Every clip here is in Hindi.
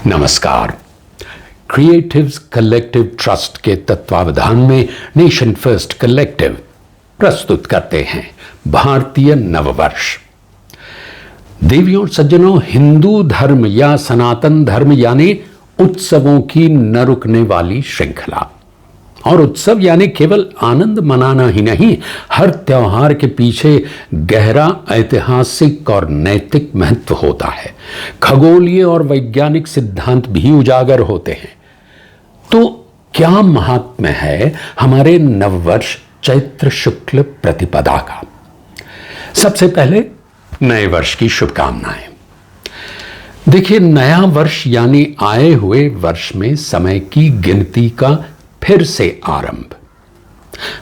नमस्कार। क्रिएटिव्स कलेक्टिव ट्रस्ट के तत्वावधान में नेशन फर्स्ट कलेक्टिव प्रस्तुत करते हैं भारतीय नववर्ष। देवियों और सज्जनों, हिंदू धर्म या सनातन धर्म यानी उत्सवों की न रुकने वाली श्रृंखला। और उत्सव यानी केवल आनंद मनाना ही नहीं, हर त्योहार के पीछे गहरा ऐतिहासिक और नैतिक महत्व होता है। खगोलीय और वैज्ञानिक सिद्धांत भी उजागर होते हैं। तो क्या महात्म्य है हमारे नववर्ष चैत्र शुक्ल प्रतिपदा का? सबसे पहले नए वर्ष की शुभकामनाएं। देखिए, नया वर्ष यानी आए हुए वर्ष में समय की गिनती का फिर से आरंभ।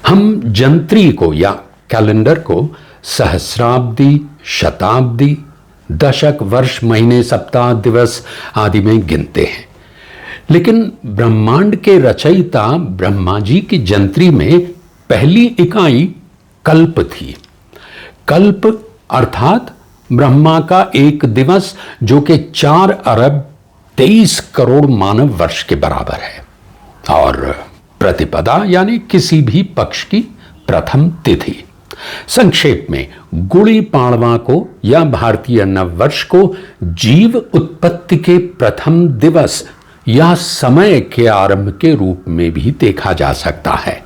हम जंत्री को या कैलेंडर को सहस्राब्दी, शताब्दी, दशक, वर्ष, महीने, सप्ताह, दिवस आदि में गिनते हैं। लेकिन ब्रह्मांड के रचयिता ब्रह्मा जी की जंत्री में पहली इकाई कल्प थी। कल्प अर्थात ब्रह्मा का एक दिवस, जो कि 4 अरब 23 करोड़ मानव वर्ष के बराबर है। और प्रतिपदा यानी किसी भी पक्ष की प्रथम तिथि। संक्षेप में, गुड़ी पाड़वा को या भारतीय नववर्ष को जीव उत्पत्ति के प्रथम दिवस या समय के आरंभ के रूप में भी देखा जा सकता है।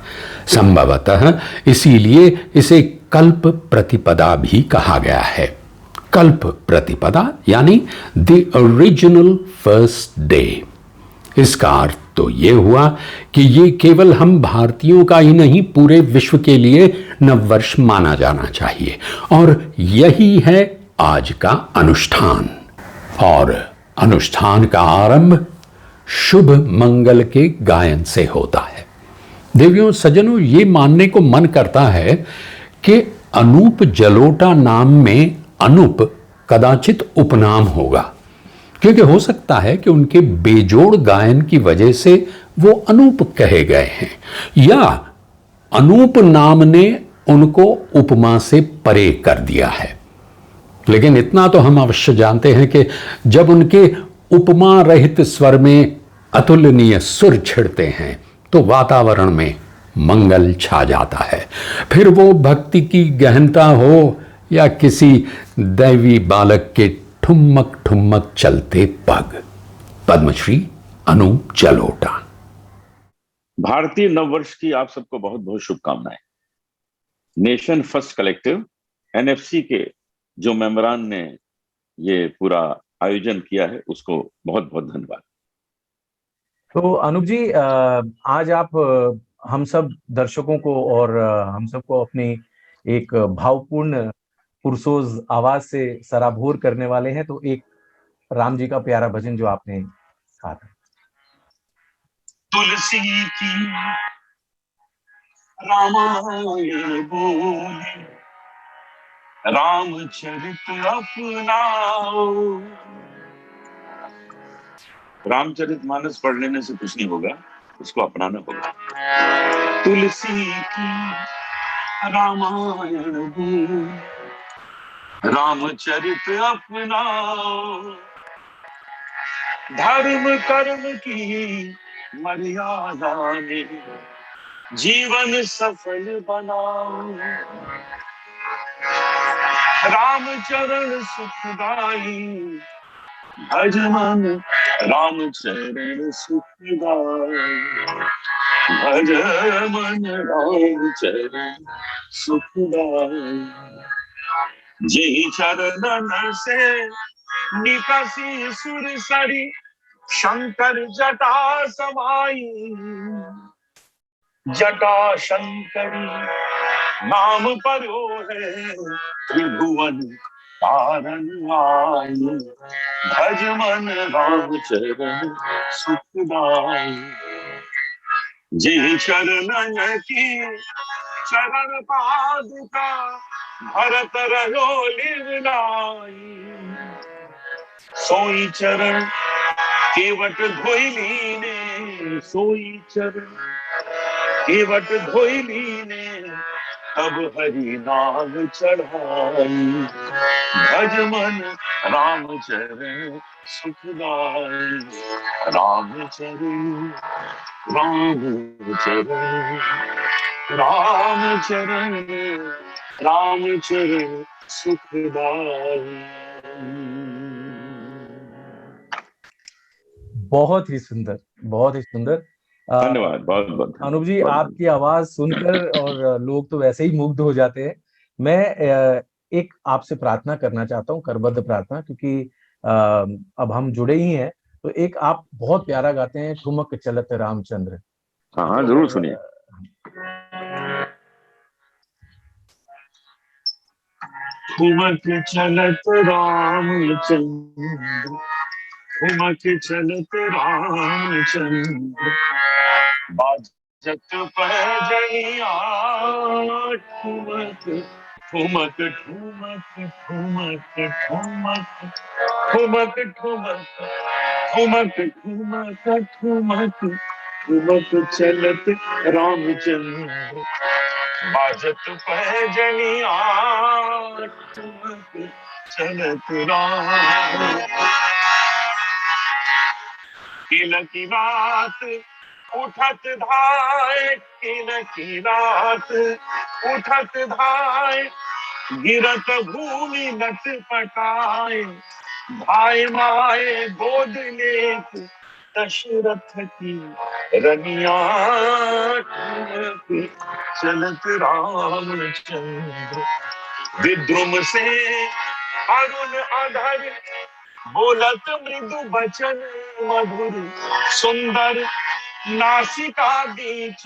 संभवतः इसीलिए इसे कल्प प्रतिपदा भी कहा गया है। कल्प प्रतिपदा यानी द ओरिजिनल फर्स्ट डे। इसका अर्थ तो यह हुआ कि ये केवल हम भारतीयों का ही नहीं, पूरे विश्व के लिए नववर्ष माना जाना चाहिए। और यही है आज का अनुष्ठान। और अनुष्ठान का आरंभ शुभ मंगल के गायन से होता है। देवियों सज्जनों, ये मानने को मन करता है कि अनूप जलोटा नाम में अनूप कदाचित उपनाम होगा, क्योंकि हो सकता है कि उनके बेजोड़ गायन की वजह से वो अनूप कहे गए हैं, या अनूप नाम ने उनको उपमा से परे कर दिया है। लेकिन इतना तो हम अवश्य जानते हैं कि जब उनके उपमा रहित स्वर में अतुलनीय सुर छिड़ते हैं तो वातावरण में मंगल छा जाता है। फिर वो भक्ति की गहनता हो या किसी दैवी बालक के ठुमक ठुमक चलते पग। पद्मश्री अनूप जलोटा। भारतीय नववर्ष की आप सबको बहुत बहुत शुभकामनाएं। नेशन फर्स्ट कलेक्टिव एनएफसी के जो मेंबरान ने ये पूरा आयोजन किया है, उसको बहुत बहुत धन्यवाद। तो अनूप जी, आज आप हम सब दर्शकों को और हम सबको अपनी एक भावपूर्ण पुरसोज आवाज से सराबोर करने वाले हैं। तो एक राम जी का प्यारा भजन जो आपने कहा था। तुलसी की रामायण बोले, रामचरित अपनाओ। रामचरितमानस पढ़ लेने से कुछ नहीं होगा, उसको अपनाना होगा। तुलसी की रामायण बोले, रामचरित अपनाओ। धर्म कर्म की मर्यादा में जीवन सफल बनाओ। रामचरण सुखदाई, भज मन रामचरण सुखदाई। भज मन रामचरण सुखदाई। जी चरणन से निकसी सुरसरी, शंकर जटा समाई। जटा शंकरी नाम परो है, त्रिभुवन तारण आई। भज मन रामचरण सुखदाई। जी चरणन की चरण पादुका, भरत रहो लिवनाई। सोई चरण केवट धोइली ने, सोई चरण केवट धोइली ने, तब हरि नाम चढ़ाई। भज मन रामचरण सुखदाई रामचरण रामचरण रामचरण रामचरण सुखदाई। बहुत ही सुंदर, बहुत ही सुंदर। धन्यवाद, बहुत बहुत धन्यवाद, अनूप जी, बहुत आपकी आवाज सुनकर और लोग तो वैसे ही मुग्ध हो जाते हैं। मैं एक आपसे प्रार्थना करना चाहता हूँ, करबद्ध प्रार्थना, क्योंकि अब हम जुड़े ही हैं। तो एक आप बहुत प्यारा गाते हैं, ठुमक चलत रामचंद्र। हाँ हाँ, तो जरूर अगर सुनिए। ठुमक चलत रामचंद्र ठुमक चलत रामचंद्र बाजत पैजनिया ठुमक ठुमक ठुमक ठुमक ठुमक ठुमक ठुमक ठुमक ठुमक ठुमक ठुमक चलत रामचंद्र बाजत पैजनिया ठुमक चलत राम। किल की रात उठत धाय किल की रात उठत धाय गिरत भूमि नट पटाए भाई माए गोद लेत दशरथ की रनिया ठुमक चलत रामचंद्र विद्रुम से अरुण अधर बोलत मृदु बचन मधुर सुंदर नासिका बीच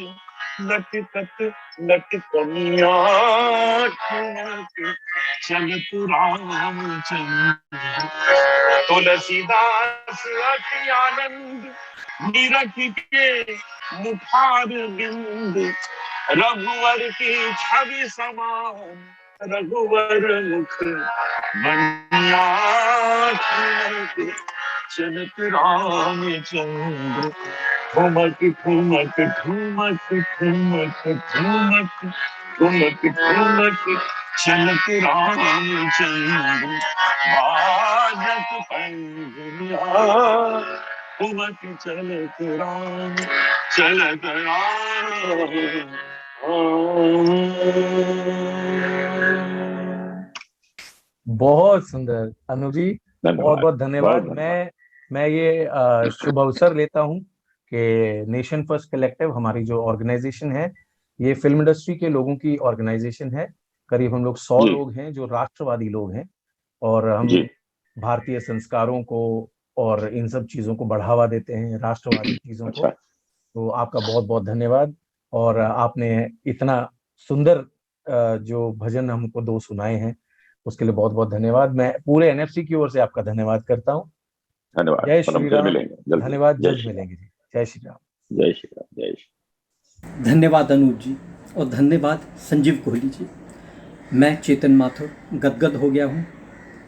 लटकत लटकनिया ठुमक चलत रामचंद्र तुलसीदास अति आनंद निरख के मुखार बिंद रघुवर की छवि समान रघुवर मुख बनिया ठुमक चलत रामचंद्र ठुमक ठुमक ठुमक ठुमक ठुमक ठुमक ठुमक चलत रामचंद्र बाजत पैजनिया ठुमक चलत राम चलत राम। बहुत सुंदर अनु जी, बहुत धन्यवाद, बहुत धन्यवाद। बहुत धन्यवाद। मैं ये शुभ अवसर लेता हूँ कि नेशन फर्स्ट कलेक्टिव हमारी जो ऑर्गेनाइजेशन है, ये फिल्म इंडस्ट्री के लोगों की ऑर्गेनाइजेशन है। करीब हम लोग 100 जी लोग हैं जो राष्ट्रवादी लोग हैं, और हम जी भारतीय संस्कारों को और इन सब चीजों को बढ़ावा देते हैं, राष्ट्रवादी चीजों को। अच्छा, तो आपका बहुत बहुत धन्यवाद। और आपने इतना सुंदर जो भजन हमको 2 सुनाए हैं, उसके लिए बहुत बहुत धन्यवाद। मैं पूरे एनएफसी की ओर से आपका धन्यवाद करता हूँ। धन्यवाद। जय पर हम श्री फिर राम। मिलेंगे जल्दी। धन्यवाद, जय जल्द श्री राम, मिलेंगे जी। जय श्री राम। जय श्री राम, जय श्री। धन्यवाद अनूप जी, और धन्यवाद संजीव कोहली जी। मैं चेतन माथुर गदगद हो गया हूँ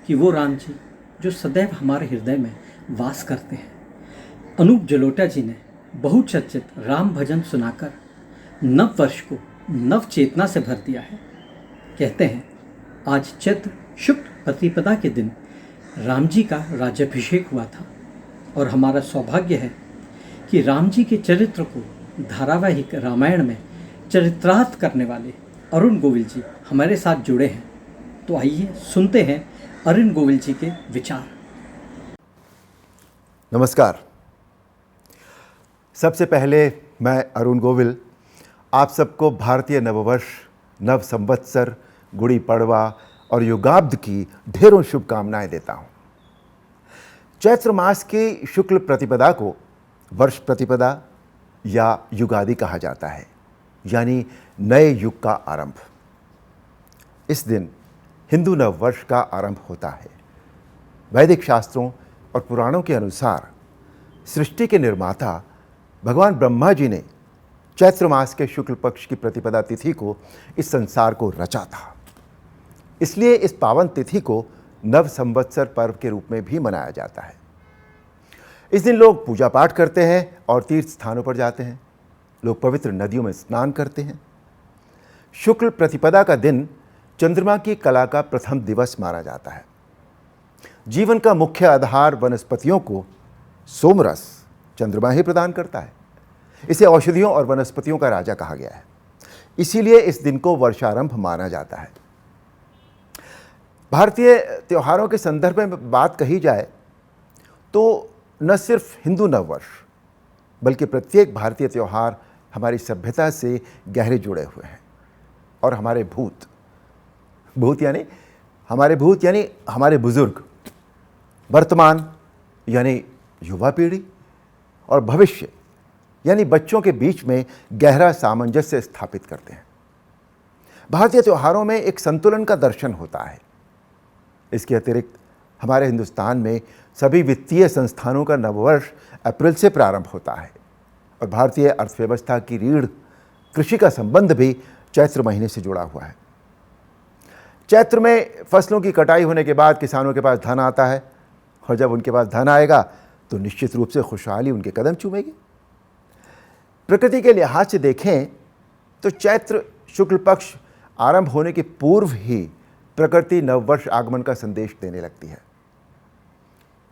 कि वो राम जी जो सदैव हमारे हृदय में वास करते हैं। अनूप जलोटा जी ने बहुचर्चित राम भजन सुनाकर नव वर्ष को नव चेतना से भर दिया है। कहते हैं आज चैत्र शुक्ल प्रतिपदा के दिन राम जी का राज्याभिषेक हुआ था, और हमारा सौभाग्य है कि राम जी के चरित्र को धारावाहिक रामायण में चरित्रार्थ करने वाले अरुण गोविल जी हमारे साथ जुड़े हैं। तो आइए सुनते हैं अरुण गोविल जी के विचार। नमस्कार। सबसे पहले मैं अरुण गोविल आप सबको भारतीय नववर्ष, नव संवत्सर, गुड़ी पड़वा और युगाब्द की ढेरों शुभकामनाएं देता हूं। चैत्र मास की शुक्ल प्रतिपदा को वर्ष प्रतिपदा या युगादि कहा जाता है, यानी नए युग का आरंभ। इस दिन हिंदू नव वर्ष का आरंभ होता है। वैदिक शास्त्रों और पुराणों के अनुसार सृष्टि के निर्माता भगवान ब्रह्मा जी ने चैत्र मास के शुक्ल पक्ष की प्रतिपदा तिथि को इस संसार को रचा था। इसलिए इस पावन तिथि को नव संवत्सर पर्व के रूप में भी मनाया जाता है। इस दिन लोग पूजा पाठ करते हैं और तीर्थ स्थानों पर जाते हैं। लोग पवित्र नदियों में स्नान करते हैं। शुक्ल प्रतिपदा का दिन चंद्रमा की कला का प्रथम दिवस माना जाता है। जीवन का मुख्य आधार वनस्पतियों को सोमरस चंद्रमा ही प्रदान करता है। इसे औषधियों और वनस्पतियों का राजा कहा गया है, इसीलिए इस दिन को वर्षारंभ माना जाता है। भारतीय त्योहारों के संदर्भ में बात कही जाए तो न सिर्फ हिंदू नववर्ष बल्कि प्रत्येक भारतीय त्यौहार हमारी सभ्यता से गहरे जुड़े हुए हैं और हमारे भूत यानी हमारे बुजुर्ग, वर्तमान यानी युवा पीढ़ी और भविष्य यानी बच्चों के बीच में गहरा सामंजस्य स्थापित करते हैं। भारतीय त्योहारों में एक संतुलन का दर्शन होता है। इसके अतिरिक्त हमारे हिंदुस्तान में सभी वित्तीय संस्थानों का नववर्ष अप्रैल से प्रारंभ होता है और भारतीय अर्थव्यवस्था की रीढ़ कृषि का संबंध भी चैत्र महीने से जुड़ा हुआ है। चैत्र में फसलों की कटाई होने के बाद किसानों के पास धन आता है और जब उनके पास धन आएगा तो निश्चित रूप से खुशहाली उनके कदम चूमेगी। प्रकृति के लिहाज से देखें तो चैत्र शुक्ल पक्ष आरंभ होने के पूर्व ही प्रकृति नववर्ष आगमन का संदेश देने लगती है।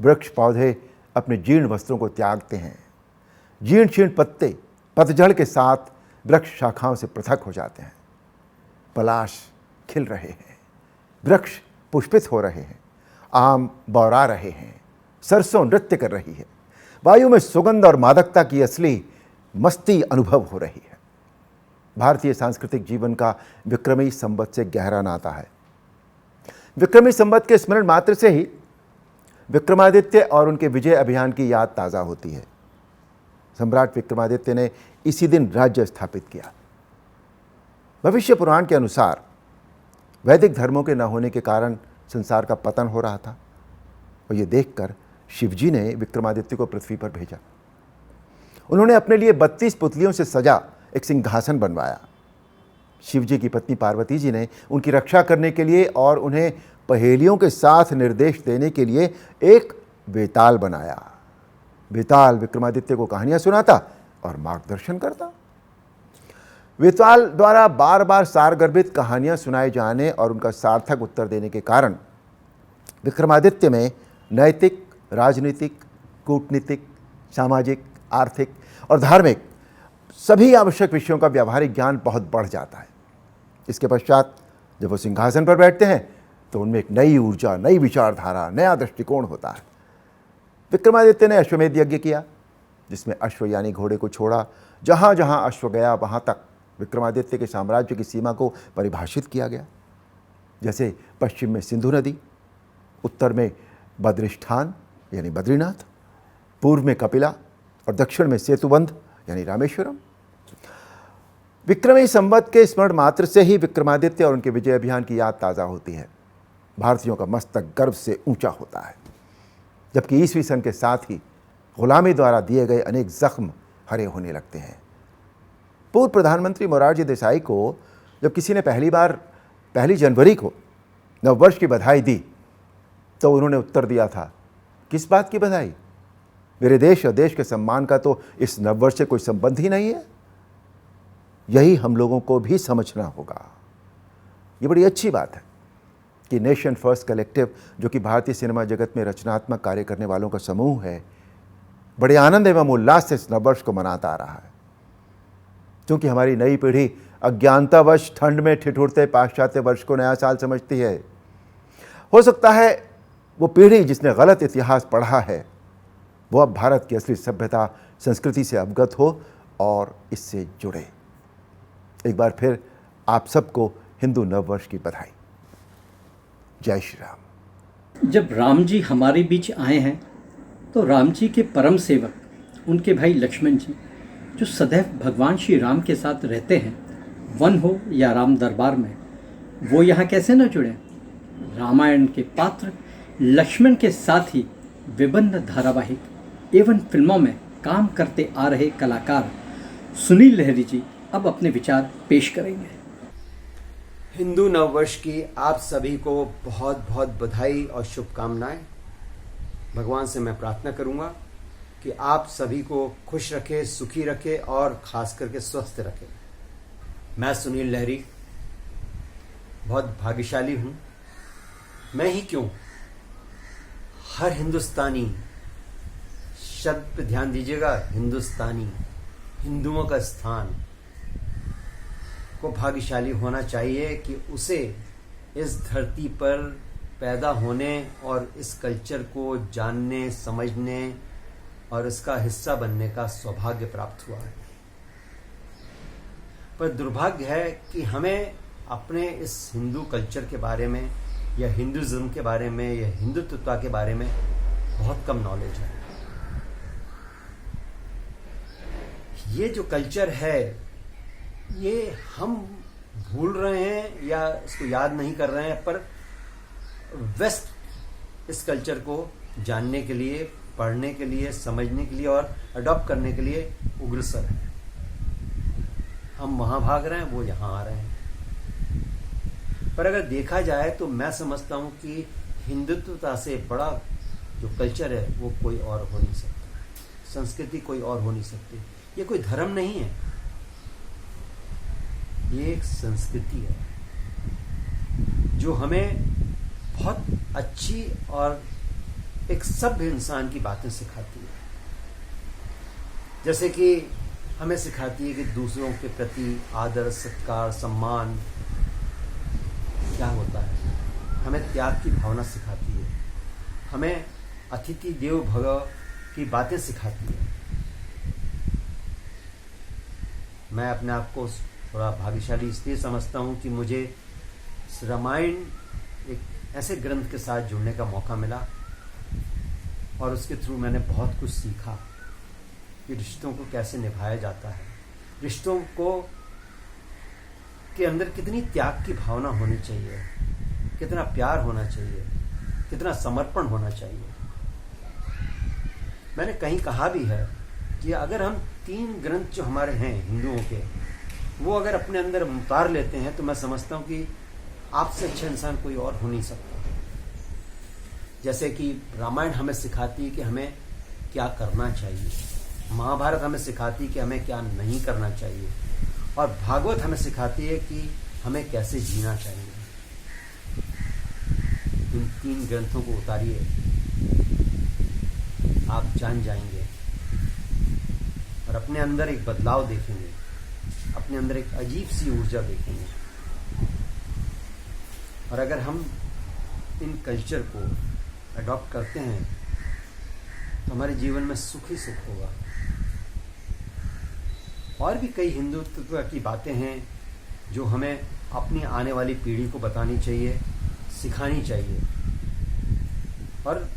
वृक्ष पौधे अपने जीर्ण वस्त्रों को त्यागते हैं। जीर्ण शीर्ण पत्ते पतझड़ के साथ वृक्ष शाखाओं से पृथक हो जाते हैं। पलाश खिल रहे हैं, वृक्ष पुष्पित हो रहे हैं, आम बौरा रहे हैं, सरसों नृत्य कर रही है, वायु में सुगंध और मादकता की असली मस्ती अनुभव हो रही है। भारतीय सांस्कृतिक जीवन का विक्रमी संवत से गहरा नाता है। विक्रमी संवत के स्मरण मात्र से ही विक्रमादित्य और उनके विजय अभियान की याद ताज़ा होती है। सम्राट विक्रमादित्य ने इसी दिन राज्य स्थापित किया। भविष्य पुराण के अनुसार वैदिक धर्मों के न होने के कारण संसार का पतन हो रहा था और ये देखकर शिवजी ने विक्रमादित्य को पृथ्वी पर भेजा। उन्होंने अपने लिए 32 पुतलियों से सजा एक सिंहासन बनवाया। शिवजी की पत्नी पार्वती जी ने उनकी रक्षा करने के लिए और उन्हें पहेलियों के साथ निर्देश देने के लिए एक बेताल बनाया। बेताल विक्रमादित्य को कहानियां सुनाता और मार्गदर्शन करता। बेताल द्वारा बार बार सारगर्भित कहानियां सुनाए जाने और उनका सार्थक उत्तर देने के कारण विक्रमादित्य में नैतिक, राजनीतिक, कूटनीतिक, सामाजिक, आर्थिक और धार्मिक सभी आवश्यक विषयों का व्यावहारिक ज्ञान बहुत बढ़ जाता है। इसके पश्चात जब वो सिंहासन पर बैठते हैं तो उनमें एक नई ऊर्जा, नई विचारधारा, नया दृष्टिकोण होता है। विक्रमादित्य ने अश्वमेध यज्ञ किया जिसमें अश्व यानी घोड़े को छोड़ा। जहाँ जहाँ अश्व गया वहाँ तक विक्रमादित्य के साम्राज्य की सीमा को परिभाषित किया गया। जैसे पश्चिम में सिंधु नदी, उत्तर में बद्रिष्ठान यानी बद्रीनाथ, पूर्व में कपिला और दक्षिण में सेतुबंध यानी रामेश्वरम। विक्रमी संवत के स्मरण मात्र से ही विक्रमादित्य और उनके विजय अभियान की याद ताज़ा होती है। भारतीयों का मस्तक गर्व से ऊंचा होता है, जबकि ईसवी सन के साथ ही गुलामी द्वारा दिए गए अनेक जख्म हरे होने लगते हैं। पूर्व प्रधानमंत्री मोरारजी देसाई को जब किसी ने पहली जनवरी को नववर्ष की बधाई दी तो उन्होंने उत्तर दिया था, किस बात की बधाई? मेरे देश और देश के सम्मान का तो इस नववर्ष से कोई संबंध ही नहीं है। यही हम लोगों को भी समझना होगा। ये बड़ी अच्छी बात है कि नेशन फर्स्ट कलेक्टिव, जो कि भारतीय सिनेमा जगत में रचनात्मक कार्य करने वालों का समूह है, बड़े आनंद एवं उल्लास से इस नववर्ष को मनाता आ रहा है। क्योंकि हमारी नई पीढ़ी अज्ञानतावश ठंड में ठिठुरते पाश्चात्य वर्ष को नया साल समझती है। हो सकता है वो पीढ़ी जिसने गलत इतिहास पढ़ा है वो अब भारत की असली सभ्यता, संस्कृति से अवगत हो और इससे जुड़े। एक बार फिर आप सबको हिंदू नववर्ष की बधाई। जय श्री राम। जब राम जी हमारे बीच आए हैं तो राम जी के परम सेवक उनके भाई लक्ष्मण जी, जो सदैव भगवान श्री राम के साथ रहते हैं, वन हो या राम दरबार में, वो यहाँ कैसे न जुड़े? रामायण के पात्र लक्ष्मण के साथ ही विभिन्न धारावाहिक एवं फिल्मों में काम करते आ रहे कलाकार सुनील लहरी जी अब अपने विचार पेश करेंगे। हिंदू नववर्ष की आप सभी को बहुत बहुत बधाई और शुभकामनाएं। भगवान से मैं प्रार्थना करूंगा कि आप सभी को खुश रखे, सुखी रखे और खास करके स्वस्थ रखे। मैं सुनील लहरी बहुत भाग्यशाली हूं। मैं ही क्यों, हर हिंदुस्तानी शब्द पे ध्यान दीजिएगा, हिंदुस्तानी, हिंदुओं का स्थान को भाग्यशाली होना चाहिए कि उसे इस धरती पर पैदा होने और इस कल्चर को जानने, समझने और इसका हिस्सा बनने का सौभाग्य प्राप्त हुआ है। पर दुर्भाग्य है कि हमें अपने इस हिंदू कल्चर के बारे में या हिंदुइज्म के बारे में या हिंदुत्वता के बारे में बहुत कम नॉलेज है। ये जो कल्चर है ये हम भूल रहे हैं या इसको याद नहीं कर रहे हैं, पर वेस्ट इस कल्चर को जानने के लिए, पढ़ने के लिए, समझने के लिए और अडॉप्ट करने के लिए उग्रसर है। हम वहां भाग रहे हैं, वो यहां आ रहे हैं। पर अगर देखा जाए तो मैं समझता हूं कि हिंदुत्वता से बड़ा जो कल्चर है वो कोई और हो नहीं सकता, संस्कृति कोई और हो नहीं सकती। ये कोई धर्म नहीं है, ये एक संस्कृति है जो हमें बहुत अच्छी और एक सभ्य इंसान की बातें सिखाती है। जैसे कि हमें सिखाती है कि दूसरों के प्रति आदर, सत्कार, सम्मान क्या होता है। हमें त्याग की भावना सिखाती है, हमें अतिथि देवो भव की बातें सिखाती है। मैं अपने आप को थोड़ा भाग्यशाली इसलिए समझता हूं कि मुझे रामायण एक ऐसे ग्रंथ के साथ जुड़ने का मौका मिला और उसके थ्रू मैंने बहुत कुछ सीखा कि रिश्तों को कैसे निभाया जाता है, रिश्तों को के अंदर कितनी त्याग की भावना होनी चाहिए, कितना प्यार होना चाहिए, कितना समर्पण होना चाहिए। मैंने कहीं कहा भी है कि अगर हम 3 ग्रंथ जो हमारे हैं हिंदुओं के, वो अगर अपने अंदर उतार लेते हैं तो मैं समझता हूं कि आपसे अच्छा इंसान कोई और हो नहीं सकता। जैसे कि रामायण हमें सिखाती है कि हमें क्या करना चाहिए, महाभारत हमें सिखाती है कि हमें क्या नहीं करना चाहिए, और भागवत हमें सिखाती है कि हमें कैसे जीना चाहिए। इन 3 ग्रंथों को उतारिए, आप जान जाएंगे और अपने अंदर एक बदलाव देखेंगे, अपने अंदर एक अजीब सी ऊर्जा देखेंगे। और अगर हम इन कल्चर को अडॉप्ट करते हैं तो हमारे जीवन में सुख ही सुख होगा। और भी कई हिंदुत्व की बातें हैं जो हमें अपनी आने वाली पीढ़ी को बतानी चाहिए, सिखानी चाहिए। और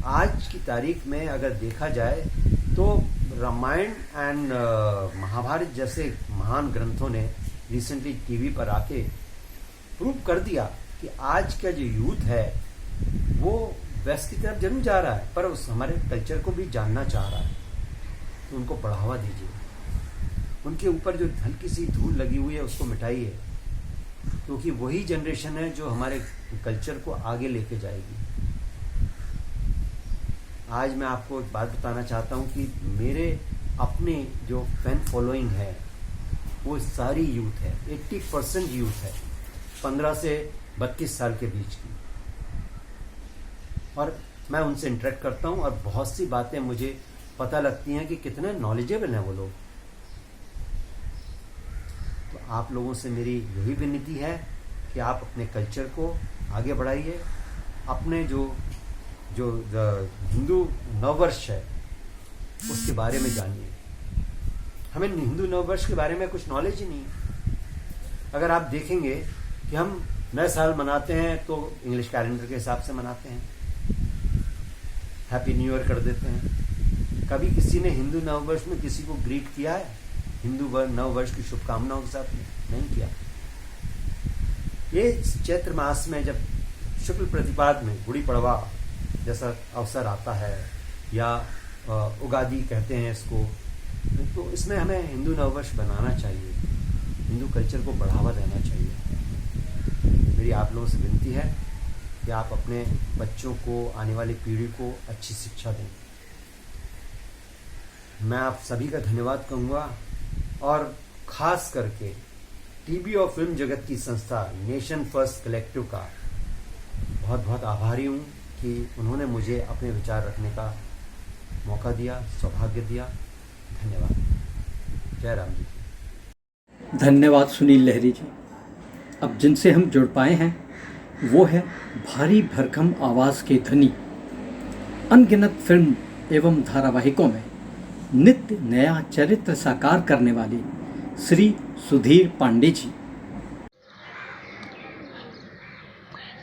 आज की तारीख में अगर देखा जाए तो रामायण एंड महाभारत जैसे महान ग्रंथों ने रिसेंटली टीवी पर आके प्रूव कर दिया कि आज का जो यूथ है वो वेस्ट की तरफ जरूर जा रहा है, पर उस हमारे कल्चर को भी जानना चाह रहा है। तो उनको बढ़ावा दीजिए, उनके ऊपर जो हल्की सी धूल लगी हुई है उसको मिटाइए, क्योंकि वही जनरेशन है जो हमारे कल्चर को आगे लेके जाएगी। आज मैं आपको एक बात बताना चाहता हूं कि मेरे अपने जो फैन फॉलोइंग है वो सारी यूथ है, 80% यूथ है, 15 से 32 साल के बीच की। और मैं उनसे इंटरेक्ट करता हूं और बहुत सी बातें मुझे पता लगती हैं कि कितने नॉलेजेबल हैं वो लोग। तो आप लोगों से मेरी यही विनती है कि आप अपने कल्चर को आगे बढ़ाइए, अपने जो हिंदू नववर्ष है उसके बारे में जानिए। हमें हिंदू नववर्ष के बारे में कुछ नॉलेज ही नहीं है। अगर आप देखेंगे कि हम नए साल मनाते हैं तो इंग्लिश कैलेंडर के हिसाब से मनाते हैं, हैप्पी न्यू ईयर कर देते हैं। कभी किसी ने हिंदू नववर्ष में किसी को ग्रीट किया है हिंदू नववर्ष की शुभकामनाओं के साथ? नहीं किया। ये चैत्र मास में जब शुक्ल प्रतिपाद में गुड़ी पड़वा जैसा अवसर आता है या उगादी कहते हैं इसको, तो इसमें हमें हिंदू नववर्ष बनाना चाहिए, हिंदू कल्चर को बढ़ावा देना चाहिए। मेरी आप लोगों से विनती है कि आप अपने बच्चों को, आने वाली पीढ़ी को अच्छी शिक्षा दें। मैं आप सभी का धन्यवाद कहूँगा और खास करके टीवी और फिल्म जगत की संस्था नेशन फर्स्ट कलेक्टिव का बहुत बहुत आभारी हूँ कि उन्होंने मुझे अपने विचार रखने का मौका दिया, सौभाग्य दिया। धन्यवाद। जय राम जी। धन्यवाद सुनील लहरी जी। अब जिनसे हम जुड़ पाए हैं वो है भारी भरकम आवाज़ के धनी, अनगिनत फिल्म एवं धारावाहिकों में नित्य नया चरित्र साकार करने वाले श्री सुधीर पांडे जी।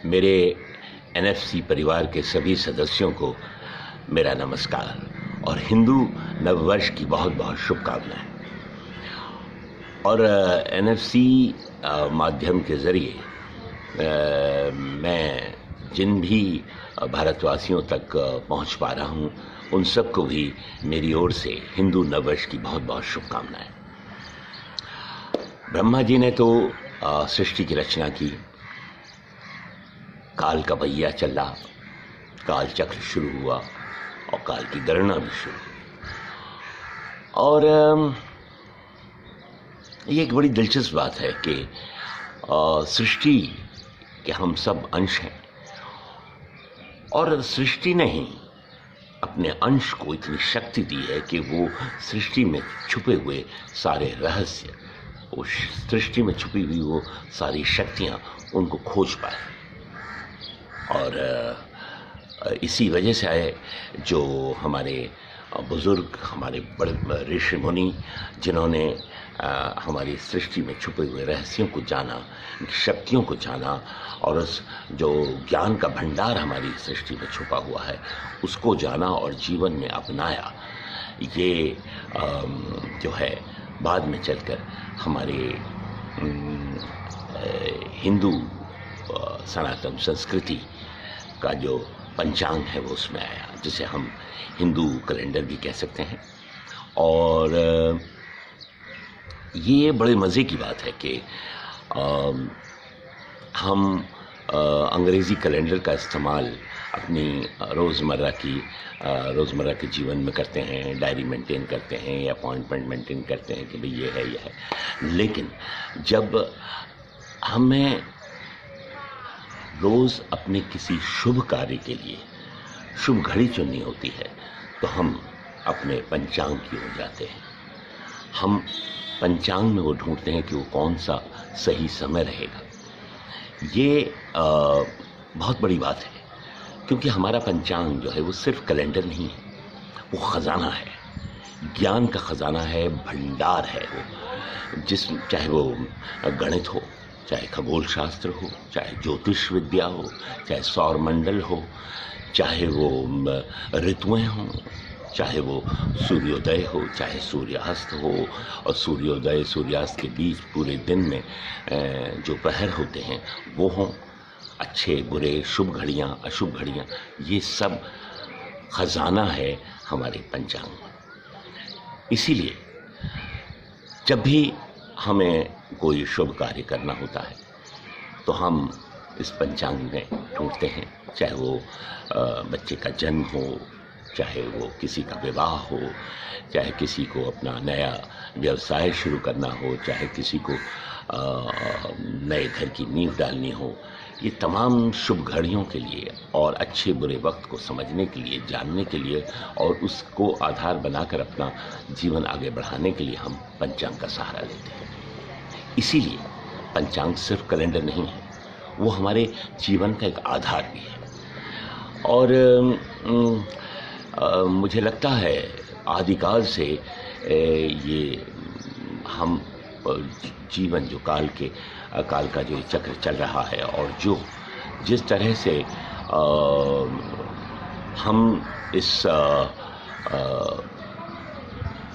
मेरे एनएफसी परिवार के सभी सदस्यों को मेरा नमस्कार और हिंदू नववर्ष की बहुत बहुत शुभकामनाएं। और एनएफसी माध्यम के ज़रिए मैं जिन भी भारतवासियों तक पहुंच पा रहा हूं, उन सबको भी मेरी ओर से हिंदू नववर्ष की बहुत बहुत शुभकामनाएं। ब्रह्मा जी ने तो सृष्टि की रचना की, काल का पहिया चला, काल चक्र शुरू हुआ और काल की गणना भी शुरू हुई। और ये एक बड़ी दिलचस्प बात है कि सृष्टि के हम सब अंश हैं और सृष्टि ने ही अपने अंश को इतनी शक्ति दी है कि वो सृष्टि में छुपे हुए सारे रहस्य, वो सृष्टि में छुपी हुई वो सारी शक्तियाँ उनको खोज पाए। और इसी वजह से आए जो हमारे बुजुर्ग, हमारे बड़े ऋषि मुनि, जिन्होंने हमारी सृष्टि में छुपे हुए रहस्यों को जाना, शक्तियों को जाना और उस जो ज्ञान का भंडार हमारी सृष्टि में छुपा हुआ है उसको जाना और जीवन में अपनाया। ये जो है बाद में चलकर हमारे हिंदू सनातन संस्कृति का जो पंचांग है वो उसमें आया, जिसे हम हिंदू कैलेंडर भी कह सकते हैं। और ये बड़े मज़े की बात है कि हम अंग्रेज़ी कैलेंडर का इस्तेमाल अपनी रोज़मर्रा के जीवन में करते हैं, डायरी मेंटेन करते हैं या अपॉइंटमेंट मेंटेन करते हैं कि भाई ये है। लेकिन जब हमें रोज़ अपने किसी शुभ कार्य के लिए शुभ घड़ी चुननी होती है तो हम अपने पंचांग की ओर जाते हैं। हम पंचांग में वो ढूंढते हैं कि वो कौन सा सही समय रहेगा। ये बहुत बड़ी बात है, क्योंकि हमारा पंचांग जो है वो सिर्फ कैलेंडर नहीं है, वो ख़जाना है, ज्ञान का ख़जाना है, भंडार है वो। चाहे वो गणित हो, चाहे खगोल शास्त्र हो, चाहे ज्योतिष विद्या हो, चाहे सौर मंडल हो, चाहे वो ऋतुएं हों, चाहे वो सूर्योदय हो, चाहे सूर्यास्त हो, और सूर्योदय सूर्यास्त के बीच पूरे दिन में जो प्रहर होते हैं वो हों, अच्छे बुरे, शुभ घड़ियाँ, अशुभ घड़ियाँ, ये सब खजाना है हमारे पंचांग में। इसीलिए जब भी हमें कोई शुभ कार्य करना होता है तो हम इस पंचांग में ढूंढते हैं, चाहे वो बच्चे का जन्म हो, चाहे वो किसी का विवाह हो, चाहे किसी को अपना नया व्यवसाय शुरू करना हो, चाहे किसी को नए घर की नींव डालनी हो। ये तमाम शुभ घड़ियों के लिए और अच्छे बुरे वक्त को समझने के लिए, जानने के लिए और उसको आधार बनाकर अपना जीवन आगे बढ़ाने के लिए हम पंचांग का सहारा लेते हैं। इसीलिए पंचांग सिर्फ कैलेंडर नहीं है, वो हमारे जीवन का एक आधार भी है। और मुझे लगता है आदिकाल से ये हम जीवन जो काल का जो चक्र चल रहा है और जिस तरह से हम इस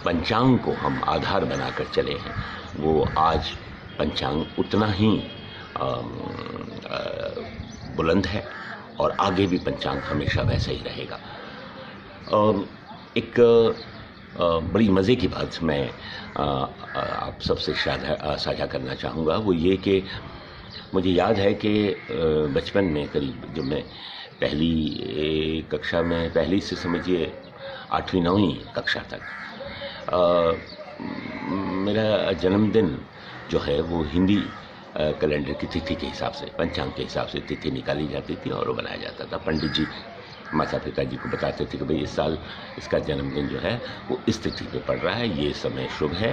पंचांग को हम आधार बनाकर चले हैं, वो आज पंचांग उतना ही बुलंद है और आगे भी पंचांग हमेशा वैसा ही रहेगा। एक बड़ी मज़े की बात मैं आप सबसे साझा करना चाहूँगा, वो ये कि मुझे याद है कि बचपन में करीब जब मैं पहली कक्षा में, पहली से समझिए 8वीं-9वीं कक्षा तक, मेरा जन्मदिन जो है वो हिंदी कैलेंडर की तिथि के हिसाब से, पंचांग के हिसाब से तिथि निकाली जाती थी और वो बनाया जाता था। पंडित जी माता पिता जी को बताते थे कि भाई इस साल इसका जन्मदिन जो है वो इस तिथि पे पड़ रहा है, ये समय शुभ है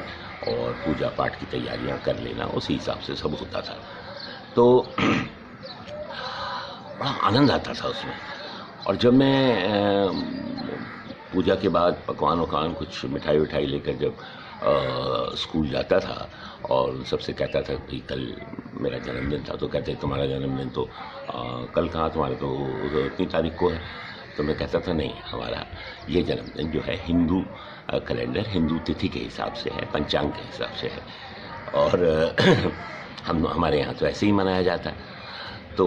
और पूजा पाठ की तैयारियां कर लेना, उसी हिसाब से सब होता था। तो बड़ा आनंद आता था उसमें। और जब मैं पूजा के बाद पकवान वकवान कुछ मिठाई विठाई लेकर जब स्कूल जाता था और उन सबसे कहता था कि कल मेरा जन्मदिन था, तो कहते तुम्हारा जन्मदिन तो कल कहाँ, तुम्हारा तो इतनी तारीख को है। तो मैं कहता था नहीं, हमारा ये जन्मदिन जो है हिंदू कैलेंडर, हिंदू तिथि के हिसाब से है, पंचांग के हिसाब से है, और हमारे यहाँ तो ऐसे ही मनाया जाता है। तो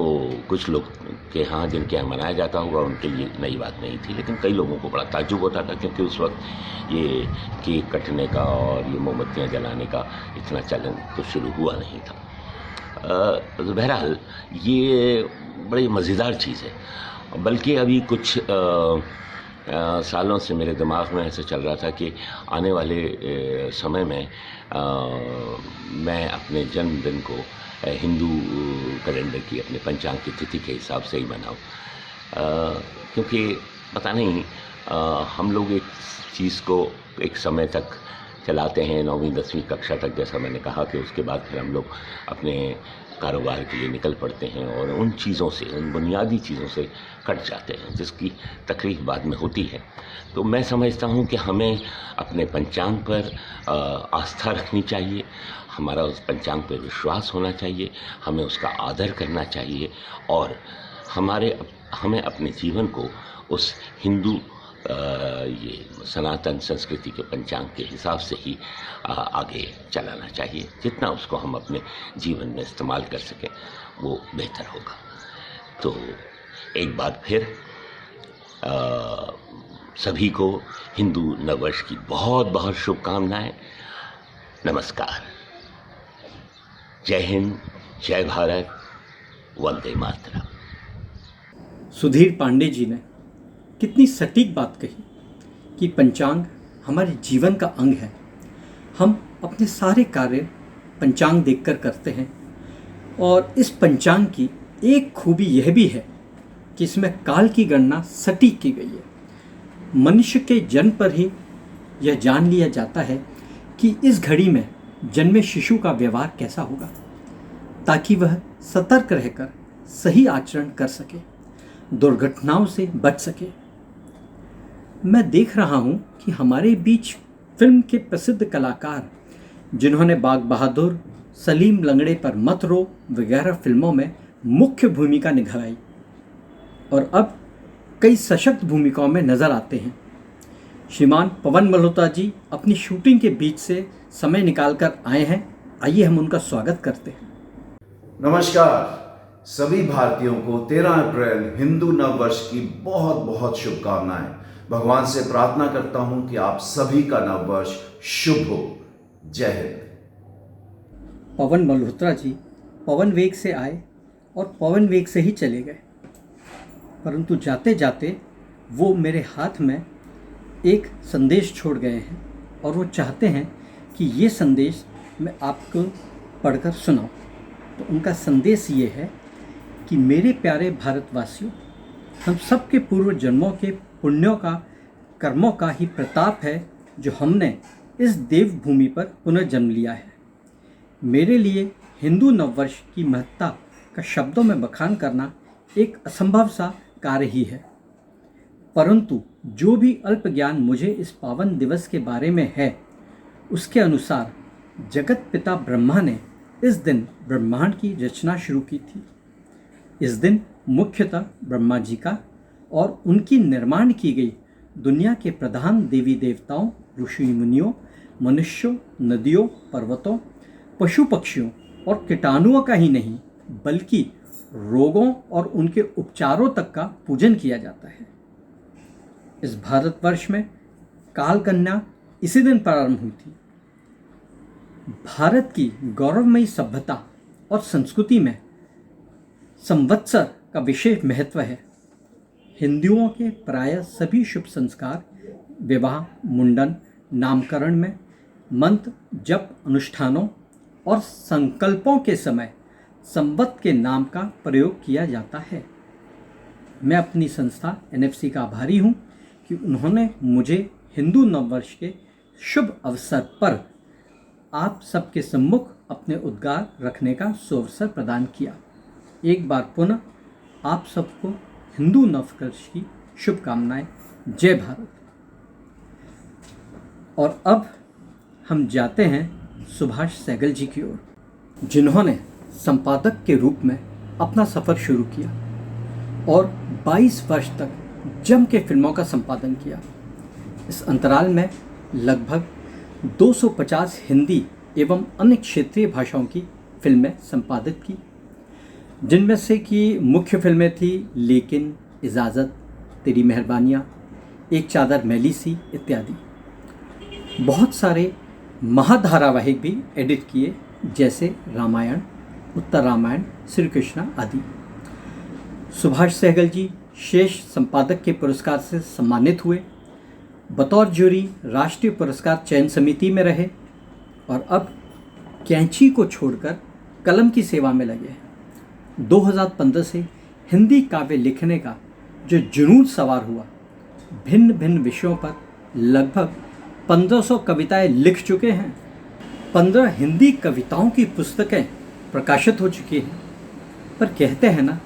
कुछ लोग के यहाँ जिनके यहाँ मनाया जाता होगा उनके लिए नई बात नहीं थी, लेकिन कई लोगों को बड़ा ताज्जुब होता था, क्योंकि उस वक्त ये केक कटने का और ये मोमबत्तियाँ जलाने का इतना चलन तो शुरू हुआ नहीं था। बहरहाल ये बड़ी मज़ेदार चीज़ है। बल्कि अभी कुछ सालों से मेरे दिमाग में ऐसे चल रहा था कि आने वाले समय में मैं अपने जन्मदिन को हिंदू कैलेंडर की, अपने पंचांग की तिथि के हिसाब से ही मनाऊं, क्योंकि पता नहीं हम लोग एक चीज़ को एक समय तक चलाते हैं, 9वीं 10वीं कक्षा तक, जैसा मैंने कहा, कि उसके बाद फिर हम लोग अपने कारोबार के लिए निकल पड़ते हैं और उन चीज़ों से, उन बुनियादी चीज़ों से कट जाते हैं, जिसकी तकलीफ बाद में होती है। तो मैं समझता हूँ कि हमें अपने पंचांग पर आस्था रखनी चाहिए, हमारा उस पंचांग पर विश्वास होना चाहिए, हमें उसका आदर करना चाहिए, और हमें अपने जीवन को उस हिंदू ये सनातन संस्कृति के पंचांग के हिसाब से ही आगे चलाना चाहिए। जितना उसको हम अपने जीवन में इस्तेमाल कर सकें वो बेहतर होगा। तो एक बार फिर सभी को हिंदू नववर्ष की बहुत बहुत शुभकामनाएं। नमस्कार। जय हिंद, जय भारत, वंदे मातरम। सुधीर पांडे जी ने कितनी सटीक बात कही कि पंचांग हमारे जीवन का अंग है। हम अपने सारे कार्य पंचांग देखकर करते हैं, और इस पंचांग की एक खूबी यह भी है कि इसमें काल की गणना सटीक की गई है। मनुष्य के जन्म पर ही यह जान लिया जाता है कि इस घड़ी में जन्मे शिशु का व्यवहार कैसा होगा, ताकि वह सतर्क रहकर सही आचरण कर सके, दुर्घटनाओं से बच सके। मैं देख रहा हूं कि हमारे बीच फिल्म के प्रसिद्ध कलाकार, जिन्होंने बाग बहादुर, सलीम लंगड़े पर मत रो वगैरह फिल्मों में मुख्य भूमिका निभाई और अब कई सशक्त भूमिकाओं में नजर आते हैं, श्रीमान पवन मल्होत्रा जी अपनी शूटिंग के बीच से समय निकालकर आए हैं। आइए हम उनका स्वागत करते हैं। नमस्कार। सभी भारतीयों को 13 अप्रैल हिंदू नव वर्ष की बहुत बहुत शुभकामनाएं। भगवान से प्रार्थना करता हूं कि आप सभी का नव वर्ष शुभ हो। जय हिंद। पवन मल्होत्रा जी पवन वेग से आए और पवन वेग से ही चले गए, परंतु जाते जाते वो मेरे हाथ में एक संदेश छोड़ गए हैं और वो चाहते हैं कि ये संदेश मैं आपको पढ़कर सुनाऊं। तो उनका संदेश ये है कि मेरे प्यारे भारतवासियों, हम सब के पूर्व जन्मों के पुण्यों का, कर्मों का ही प्रताप है जो हमने इस देवभूमि पर पुनर्जन्म लिया है। मेरे लिए हिंदू नववर्ष की महत्ता का शब्दों में बखान करना एक असंभव सा कार्य ही है, परंतु जो भी अल्प ज्ञान मुझे इस पावन दिवस के बारे में है, उसके अनुसार जगत पिता ब्रह्मा ने इस दिन ब्रह्मांड की रचना शुरू की थी। इस दिन मुख्यतः ब्रह्मा जी का और उनकी निर्माण की गई दुनिया के प्रधान देवी देवताओं, ऋषि मुनियों, मनुष्यों, नदियों, पर्वतों, पशु पक्षियों और कीटाणुओं का ही नहीं, बल्कि रोगों और उनके उपचारों तक का पूजन किया जाता है। इस भारतवर्ष में काल कन्या इसी दिन प्रारंभ हुई थी। भारत की गौरवमयी सभ्यता और संस्कृति में संवत्सर का विशेष महत्व है। हिंदुओं के प्रायः सभी शुभ संस्कार, विवाह, मुंडन, नामकरण में मंत्र जप अनुष्ठानों और संकल्पों के समय संवत के नाम का प्रयोग किया जाता है। मैं अपनी संस्था NFC का आभारी हूँ कि उन्होंने मुझे हिंदू नववर्ष के शुभ अवसर पर आप सबके सम्मुख अपने उद्गार रखने का सुअवसर प्रदान किया। एक बार पुनः आप सबको हिंदू नववर्ष की शुभकामनाएं। जय भारत। और अब हम जाते हैं सुभाष सहगल जी की ओर, जिन्होंने संपादक के रूप में अपना सफ़र शुरू किया और 22 वर्ष तक जम के फिल्मों का संपादन किया। इस अंतराल में लगभग 250 हिंदी एवं अन्य क्षेत्रीय भाषाओं की फिल्में संपादित की, जिनमें से कि मुख्य फिल्में थी लेकिन, इजाज़त, तेरी मेहरबानियाँ, एक चादर मैली सी इत्यादि। बहुत सारे महाधारावाहिक भी एडिट किए, जैसे रामायण, उत्तर रामायण, श्री कृष्णा आदि। सुभाष सहगल जी श्रेष्ठ संपादक के पुरस्कार से सम्मानित हुए, बतौर जूरी राष्ट्रीय पुरस्कार चयन समिति में रहे और अब कैंची को छोड़कर कलम की सेवा में लगे हैं। 2015 से हिंदी काव्य लिखने का जो जुनून सवार हुआ, भिन्न भिन्न विषयों पर लगभग 1500 कविताएं लिख चुके हैं। 15 हिंदी कविताओं की पुस्तकें प्रकाशित हो चुकी हैं। पर कहते हैं ना,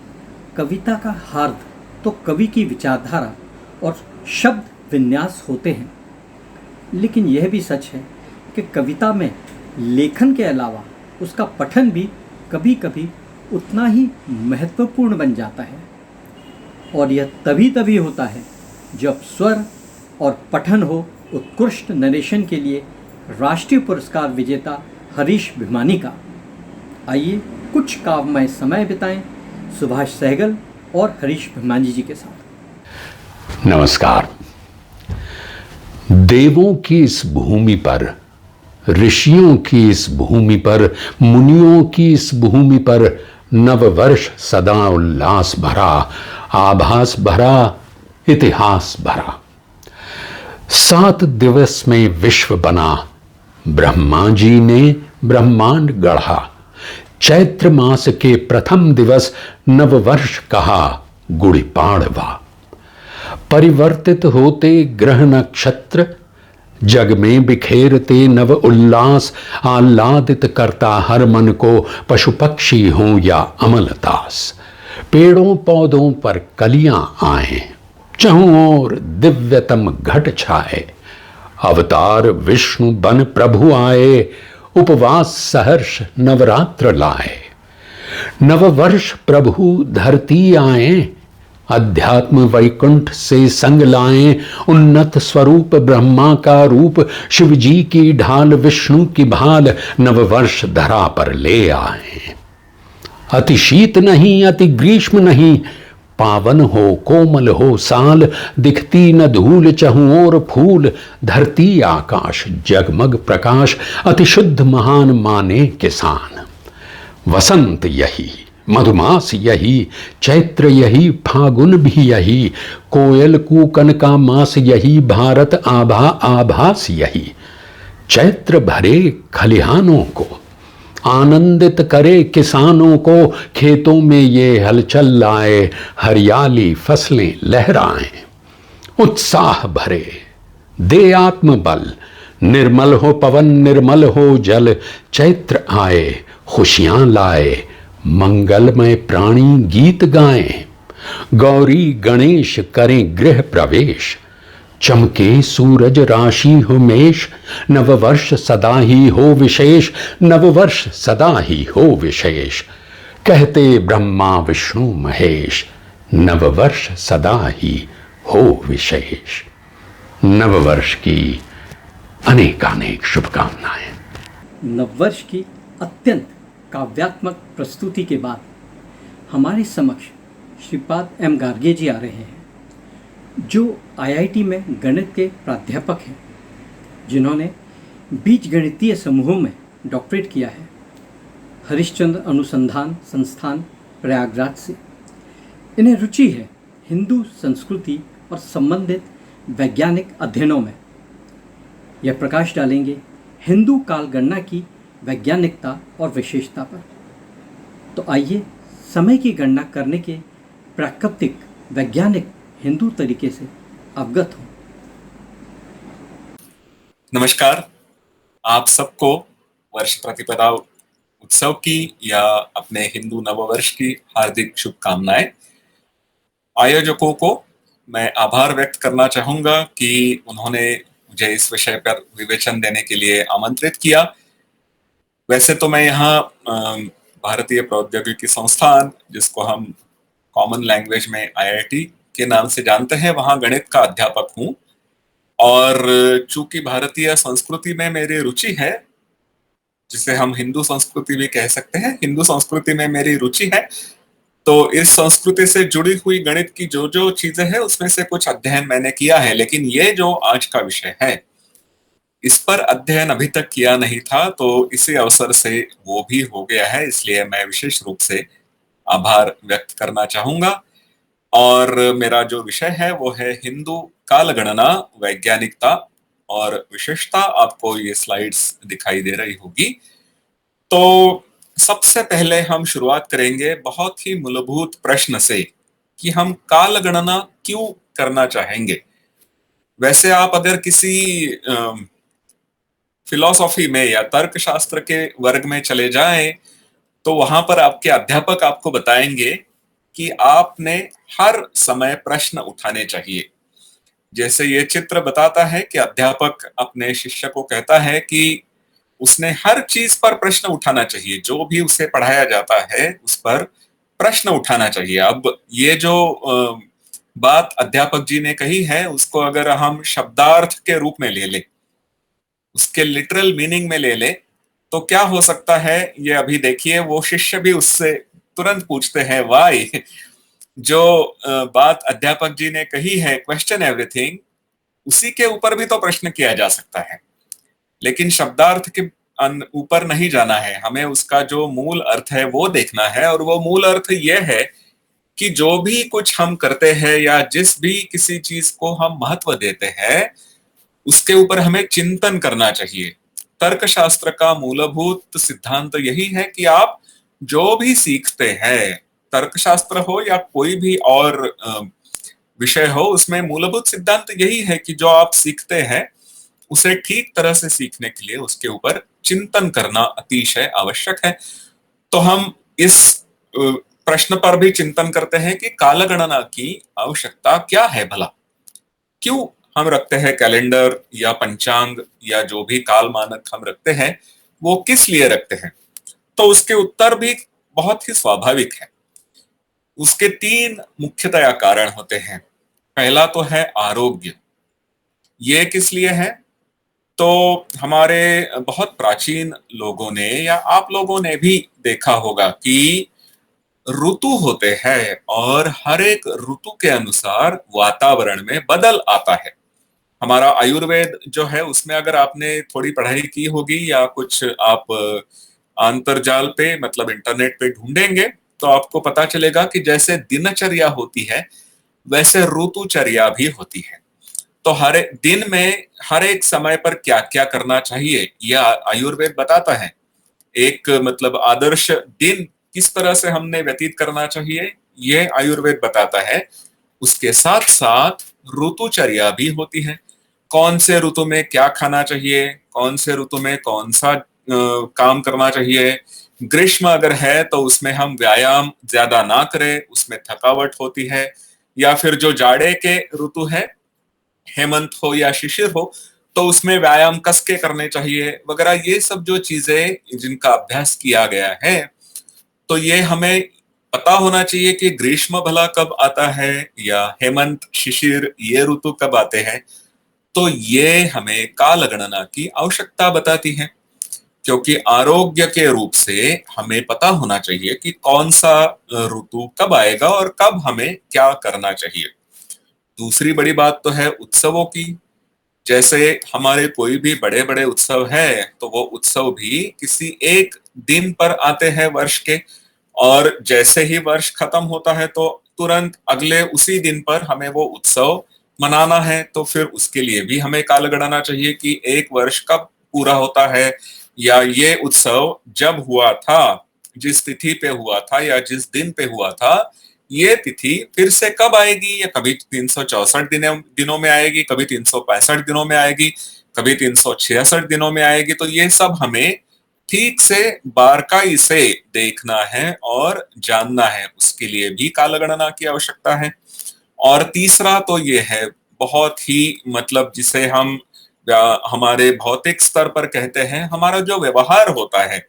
कविता का हार्द तो कवि की विचारधारा और शब्द विन्यास होते हैं, लेकिन यह भी सच है कि कविता में लेखन के अलावा उसका पठन भी कभी कभी उतना ही महत्वपूर्ण बन जाता है। और यह तभी होता है जब स्वर और पठन हो उत्कृष्ट नरेशन के लिए राष्ट्रीय पुरस्कार विजेता हरीश भिमानी का। आइए कुछ काव्यमय समय बिताएं सुभाष सहगल और हरीश भिमानी जी के साथ। नमस्कार। देवों की इस भूमि पर, ऋषियों की इस भूमि पर, मुनियों की इस भूमि पर नववर्ष सदा उल्लास भरा, आभास भरा, इतिहास भरा। 7 दिवस में विश्व बना, ब्रह्मा जी ने ब्रह्मांड गढ़ा। चैत्र मास के प्रथम दिवस नववर्ष कहा गुड़ी पाड़वा। परिवर्तित होते ग्रह नक्षत्र, जग में बिखेरते नव उल्लास, आह्लादित करता हर मन को, पशु पक्षी हों या अमलतास। पेड़ों पौधों पर कलियां आए, चहुं ओर दिव्यतम घट छाए। अवतार विष्णु बन प्रभु आए, उपवास सहर्ष नवरात्र लाए। नववर्ष प्रभु धरती आए, अध्यात्म वैकुंठ से संग लाएं। उन्नत स्वरूप ब्रह्मा का रूप, शिव जी की ढाल विष्णु की भाल, नववर्ष धरा पर ले आए। अति शीत नहीं अति ग्रीष्म नहीं, पावन हो कोमल हो साल। दिखती न धूल चहुं ओर फूल, धरती आकाश जगमग प्रकाश। अति शुद्ध महान माने किसान। वसंत यही, मधुमास यही, चैत्र यही, फागुन भी यही। कोयल कूकन का मास यही, भारत आभा आभास यही। चैत्र भरे खलिहानों को, आनंदित करे किसानों को। खेतों में ये हलचल लाए, हरियाली फसलें लहराएं। उत्साह भरे दे आत्मबल, निर्मल हो पवन निर्मल हो जल। चैत्र आए खुशियां लाए, मंगलमय प्राणी गीत गाएं। गौरी गणेश करें गृह प्रवेश, चमके सूरज राशि हो मेष। नववर्ष सदा ही हो विशेष, नववर्ष सदा ही हो विशेष। कहते ब्रह्मा विष्णु महेश, नववर्ष सदा ही हो विशेष। नववर्ष की अनेकानेक शुभकामनाएं। नववर्ष की अत्यंत काव्यात्मक प्रस्तुति के बाद हमारे समक्ष श्रीपाद M गार्गे जी आ रहे हैं, जो IIT में गणित के प्राध्यापक हैं, जिन्होंने बीजगणितीय समूहों में डॉक्टरेट किया है हरिश्चंद्र अनुसंधान संस्थान प्रयागराज से। इन्हें रुचि है हिंदू संस्कृति और संबंधित वैज्ञानिक अध्ययनों में। यह प्रकाश डालेंगे हिंदू कालगणना की वैज्ञानिकता और विशेषता पर। तो आइए समय की गणना करने के प्राकृतिक वैज्ञानिक हिंदू तरीके से अवगत हों। नमस्कार, आप सबको वर्ष प्रतिपदा उत्सव की या अपने हिंदू नववर्ष की हार्दिक शुभकामनाएं। आयोजकों को मैं आभार व्यक्त करना चाहूंगा कि उन्होंने मुझे इस विषय पर विवेचन देने के लिए आमंत्रित किया। वैसे तो मैं यहाँ भारतीय प्रौद्योगिकी संस्थान, जिसको हम कॉमन लैंग्वेज में IIT के नाम से जानते हैं, वहाँ गणित का अध्यापक हूँ। और चूंकि भारतीय संस्कृति में मेरी रुचि है, जिसे हम हिंदू संस्कृति भी कह सकते हैं, हिंदू संस्कृति में मेरी रुचि है, तो इस संस्कृति से जुड़ी हुई गणित की जो जो चीजें हैं उसमें से कुछ अध्ययन मैंने किया है। लेकिन ये जो आज का विषय है, इस पर अध्ययन अभी तक किया नहीं था, तो इसी अवसर से वो भी हो गया है। इसलिए मैं विशेष रूप से आभार व्यक्त करना चाहूंगा। और मेरा जो विषय है वो है हिंदू कालगणना, वैज्ञानिकता और विशेषता। आपको ये स्लाइड्स दिखाई दे रही होगी। तो सबसे पहले हम शुरुआत करेंगे बहुत ही मूलभूत प्रश्न से कि हम कालगणना क्यों करना चाहेंगे। वैसे आप अगर किसी फिलॉसफी में या तर्कशास्त्र के वर्ग में चले जाएं, तो वहां पर आपके अध्यापक आपको बताएंगे कि आपने हर समय प्रश्न उठाने चाहिए। जैसे ये चित्र बताता है कि अध्यापक अपने शिष्य को कहता है कि उसने हर चीज पर प्रश्न उठाना चाहिए, जो भी उसे पढ़ाया जाता है उस पर प्रश्न उठाना चाहिए। अब ये जो बात अध्यापक जी ने कही है, उसको अगर हम शब्दार्थ के रूप में ले लें, उसके लिटरल मीनिंग में ले लें, तो क्या हो सकता है ये अभी देखिए। वो शिष्य भी उससे तुरंत पूछते हैं वाई। जो बात अध्यापक जी ने कही है, क्वेश्चन एवरीथिंग, उसी के ऊपर भी तो प्रश्न किया जा सकता है, लेकिन शब्दार्थ के ऊपर नहीं जाना है। हमें उसका जो मूल अर्थ है वो देखना है। और वो मूल अर्थ ये है कि जो भी कुछ हम करते हैं या जिस भी किसी चीज को हम महत्व देते हैं, उसके ऊपर हमें चिंतन करना चाहिए। तर्कशास्त्र का मूलभूत सिद्धांत यही है कि आप जो भी सीखते हैं, तर्कशास्त्र हो या कोई भी और विषय हो, उसमें मूलभूत सिद्धांत यही है कि जो आप सीखते हैं उसे ठीक तरह से सीखने के लिए उसके ऊपर चिंतन करना अतिशय आवश्यक है। तो हम इस प्रश्न पर भी चिंतन करते हैं कि कालगणना की आवश्यकता क्या है भला, क्यों हम रखते हैं कैलेंडर या पंचांग या जो भी काल मानक हम रखते हैं, वो किस लिए रखते हैं। तो उसके उत्तर भी बहुत ही स्वाभाविक है। उसके 3 मुख्यतया कारण होते हैं। पहला तो है आरोग्य। ये किस लिए है? तो हमारे बहुत प्राचीन लोगों ने या आप लोगों ने भी देखा होगा कि ऋतु होते हैं और हर एक ऋतु के अनुसार वातावरण में बदल आता है। हमारा आयुर्वेद जो है, उसमें अगर आपने थोड़ी पढ़ाई की होगी या कुछ आप अंतर्जाल पे मतलब इंटरनेट पे ढूंढेंगे, तो आपको पता चलेगा कि जैसे दिनचर्या होती है, वैसे ऋतुचर्या भी होती है। तो हर दिन में हर एक समय पर क्या क्या करना चाहिए, यह आयुर्वेद बताता है। एक मतलब आदर्श दिन किस तरह से हमने व्यतीत करना चाहिए, यह आयुर्वेद बताता है। उसके साथ साथ ऋतुचर्या भी होती है। कौन से ऋतु में क्या खाना चाहिए, कौन से ऋतु में कौन सा काम करना चाहिए। ग्रीष्म अगर है तो उसमें हम व्यायाम ज्यादा ना करें, उसमें थकावट होती है। या फिर जो जाड़े के ऋतु है, हेमंत हो या शिशिर हो, तो उसमें व्यायाम कस के करने चाहिए वगैरह। ये सब जो चीजें जिनका अभ्यास किया गया है, तो ये हमें पता होना चाहिए कि ग्रीष्म भला कब आता है या हेमंत शिशिर ये ऋतु कब आते हैं। तो ये हमें कालगणना की आवश्यकता बताती है, क्योंकि आरोग्य के रूप से हमें पता होना चाहिए कि कौन सा ऋतु कब आएगा और कब हमें क्या करना चाहिए। दूसरी बड़ी बात तो है उत्सवों की। जैसे हमारे कोई भी बड़े बड़े उत्सव है, तो वो उत्सव भी किसी एक दिन पर आते हैं वर्ष के, और जैसे ही वर्ष खत्म होता है तो तुरंत अगले उसी दिन पर हमें वो उत्सव मनाना है। तो फिर उसके लिए भी हमें कालगणना चाहिए कि एक वर्ष कब पूरा होता है, या ये उत्सव जब हुआ था, जिस तिथि पे हुआ था या जिस दिन पे हुआ था, ये तिथि फिर से कब आएगी, ये कभी 364 दिनों में आएगी, कभी 365 दिनों में आएगी, कभी 366 दिनों में आएगी। तो ये सब हमें ठीक से बारकाई से देखना है और जानना है, उसके लिए भी कालगणना की आवश्यकता है। और तीसरा तो ये है, बहुत ही मतलब जिसे हम हमारे भौतिक स्तर पर कहते हैं, हमारा जो व्यवहार होता है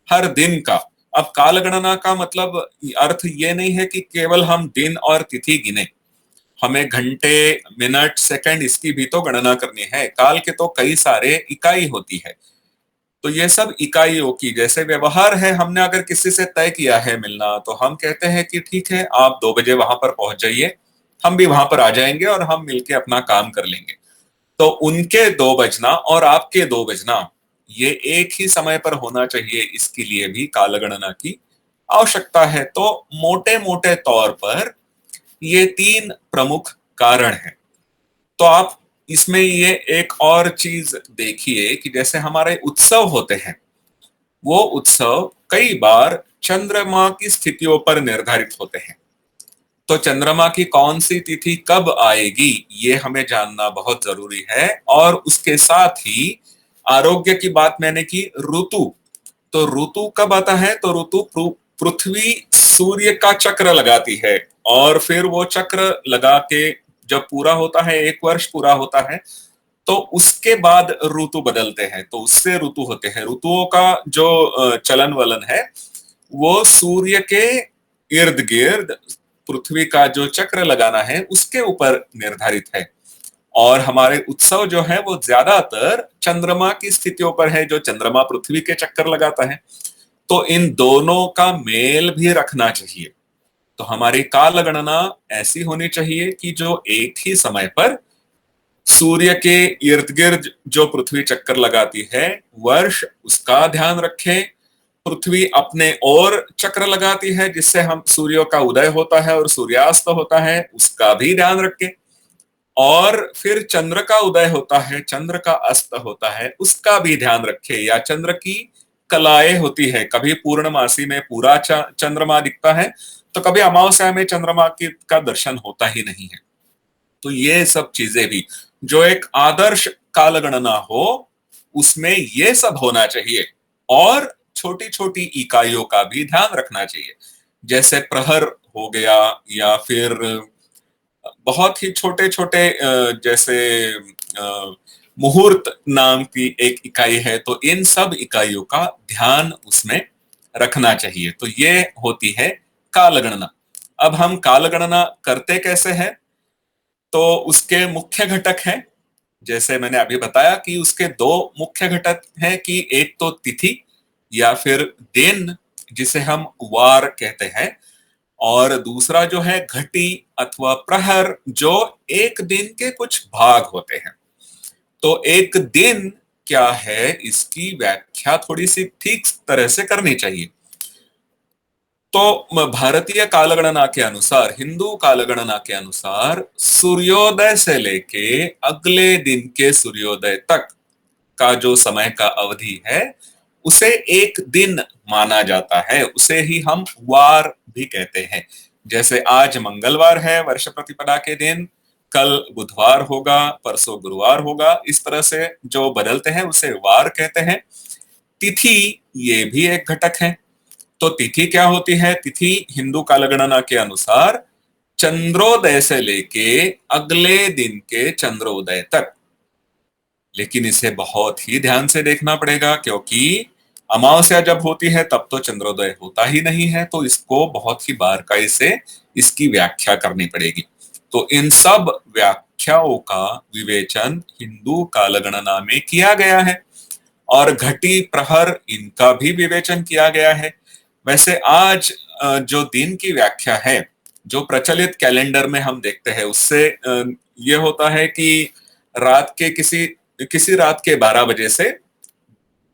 हर दिन का। अब कालगणना का मतलब अर्थ ये नहीं है कि केवल हम दिन और तिथि गिने, हमें घंटे, मिनट, सेकंड इसकी भी तो गणना करनी है। काल के तो कई सारे इकाई होती है, तो ये सब इकाइयों की, जैसे व्यवहार है, हमने अगर किसी से तय किया है मिलना, तो हम कहते हैं कि ठीक है आप 2 बजे वहां पर पहुंच जाइए, हम भी वहां पर आ जाएंगे और हम मिलके अपना काम कर लेंगे। तो उनके 2 बजना और आपके 2 बजना ये एक ही समय पर होना चाहिए, इसके लिए भी कालगणना की आवश्यकता है। तो मोटे मोटे तौर पर ये 3 प्रमुख कारण हैं। तो आप इसमें ये एक और चीज देखिए कि जैसे हमारे उत्सव होते हैं, वो उत्सव कई बार चंद्रमा की स्थितियों पर निर्धारित होते हैं। तो चंद्रमा की कौन सी तिथि कब आएगी ये हमें जानना बहुत जरूरी है। और उसके साथ ही आरोग्य की बात मैंने की, ऋतु, तो ऋतु कब आता है, तो ऋतु पृथ्वी सूर्य का चक्र लगाती है, और फिर वो चक्र लगा के जब पूरा होता है, 1 वर्ष पूरा होता है, तो उसके बाद ऋतु बदलते हैं, तो उससे ऋतु होते हैं। ऋतुओं का जो चलन वलन है वो सूर्य के इर्द गिर्द पृथ्वी का जो चक्र लगाना है उसके ऊपर निर्धारित है। और हमारे उत्सव जो है वो ज्यादातर चंद्रमा की स्थितियों पर है, जो चंद्रमा पृथ्वी के चक्कर लगाता है। तो इन दोनों का मेल भी रखना चाहिए। तो हमारी काल गणना ऐसी होनी चाहिए कि जो एक ही समय पर सूर्य के इर्द गिर्द जो पृथ्वी चक्कर लगाती है, वर्ष उसका ध्यान रखे, पृथ्वी अपने और चक्र लगाती है जिससे हम सूर्य का उदय होता है और सूर्यास्त होता है, उसका भी ध्यान रखें। और फिर चंद्र का उदय होता है, चंद्र का अस्त होता है, उसका भी ध्यान रखे। या चंद्र की कलाएं होती है, कभी पूर्णमासी में पूरा चंद्रमा दिखता है, तो कभी अमावस्या में चंद्रमा का दर्शन होता ही नहीं है। तो ये सब चीजें भी, जो एक आदर्श कालगणना हो उसमें ये सब होना चाहिए। और छोटी छोटी इकाइयों का भी ध्यान रखना चाहिए, जैसे प्रहर हो गया, या फिर बहुत ही छोटे छोटे जैसे मुहूर्त नाम की एक इकाई है, तो इन सब इकाइयों का ध्यान उसमें रखना चाहिए। तो ये होती है कालगणना। अब हम कालगणना करते कैसे हैं, तो उसके मुख्य घटक हैं, जैसे मैंने अभी बताया कि उसके 2 मुख्य घटक हैं कि एक तो तिथि या फिर दिन जिसे हम वार कहते हैं, और दूसरा जो है घटी अथवा प्रहर, जो एक दिन के कुछ भाग होते हैं। तो एक दिन क्या है, इसकी व्याख्या थोड़ी सी ठीक तरह से करनी चाहिए। तो भारतीय कालगणना के अनुसार, हिंदू कालगणना के अनुसार, सूर्योदय से लेके अगले दिन के सूर्योदय तक का जो समय का अवधि है उसे एक दिन माना जाता है, उसे ही हम वार भी कहते हैं। जैसे आज मंगलवार है वर्ष प्रतिपदा के दिन, कल बुधवार होगा, परसों गुरुवार होगा, इस तरह से जो बदलते हैं उसे वार कहते हैं। तिथि ये भी एक घटक है। तो तिथि क्या होती है, तिथि हिंदू कालगणना के अनुसार चंद्रोदय से लेके अगले दिन के चंद्रोदय तक। लेकिन इसे बहुत ही ध्यान से देखना पड़ेगा, क्योंकि अमावस्या जब होती है तब तो चंद्रोदय होता ही नहीं है, तो इसको बहुत ही बारीकाई से इसकी व्याख्या करनी पड़ेगी। तो इन सब व्याख्याओं का विवेचन हिंदू कालगणना में किया गया है, और घटी प्रहर इनका भी विवेचन किया गया है। वैसे आज जो दिन की व्याख्या है, जो प्रचलित कैलेंडर में हम देखते हैं, उससे ये होता है कि रात के किसी रात के 12 बजे से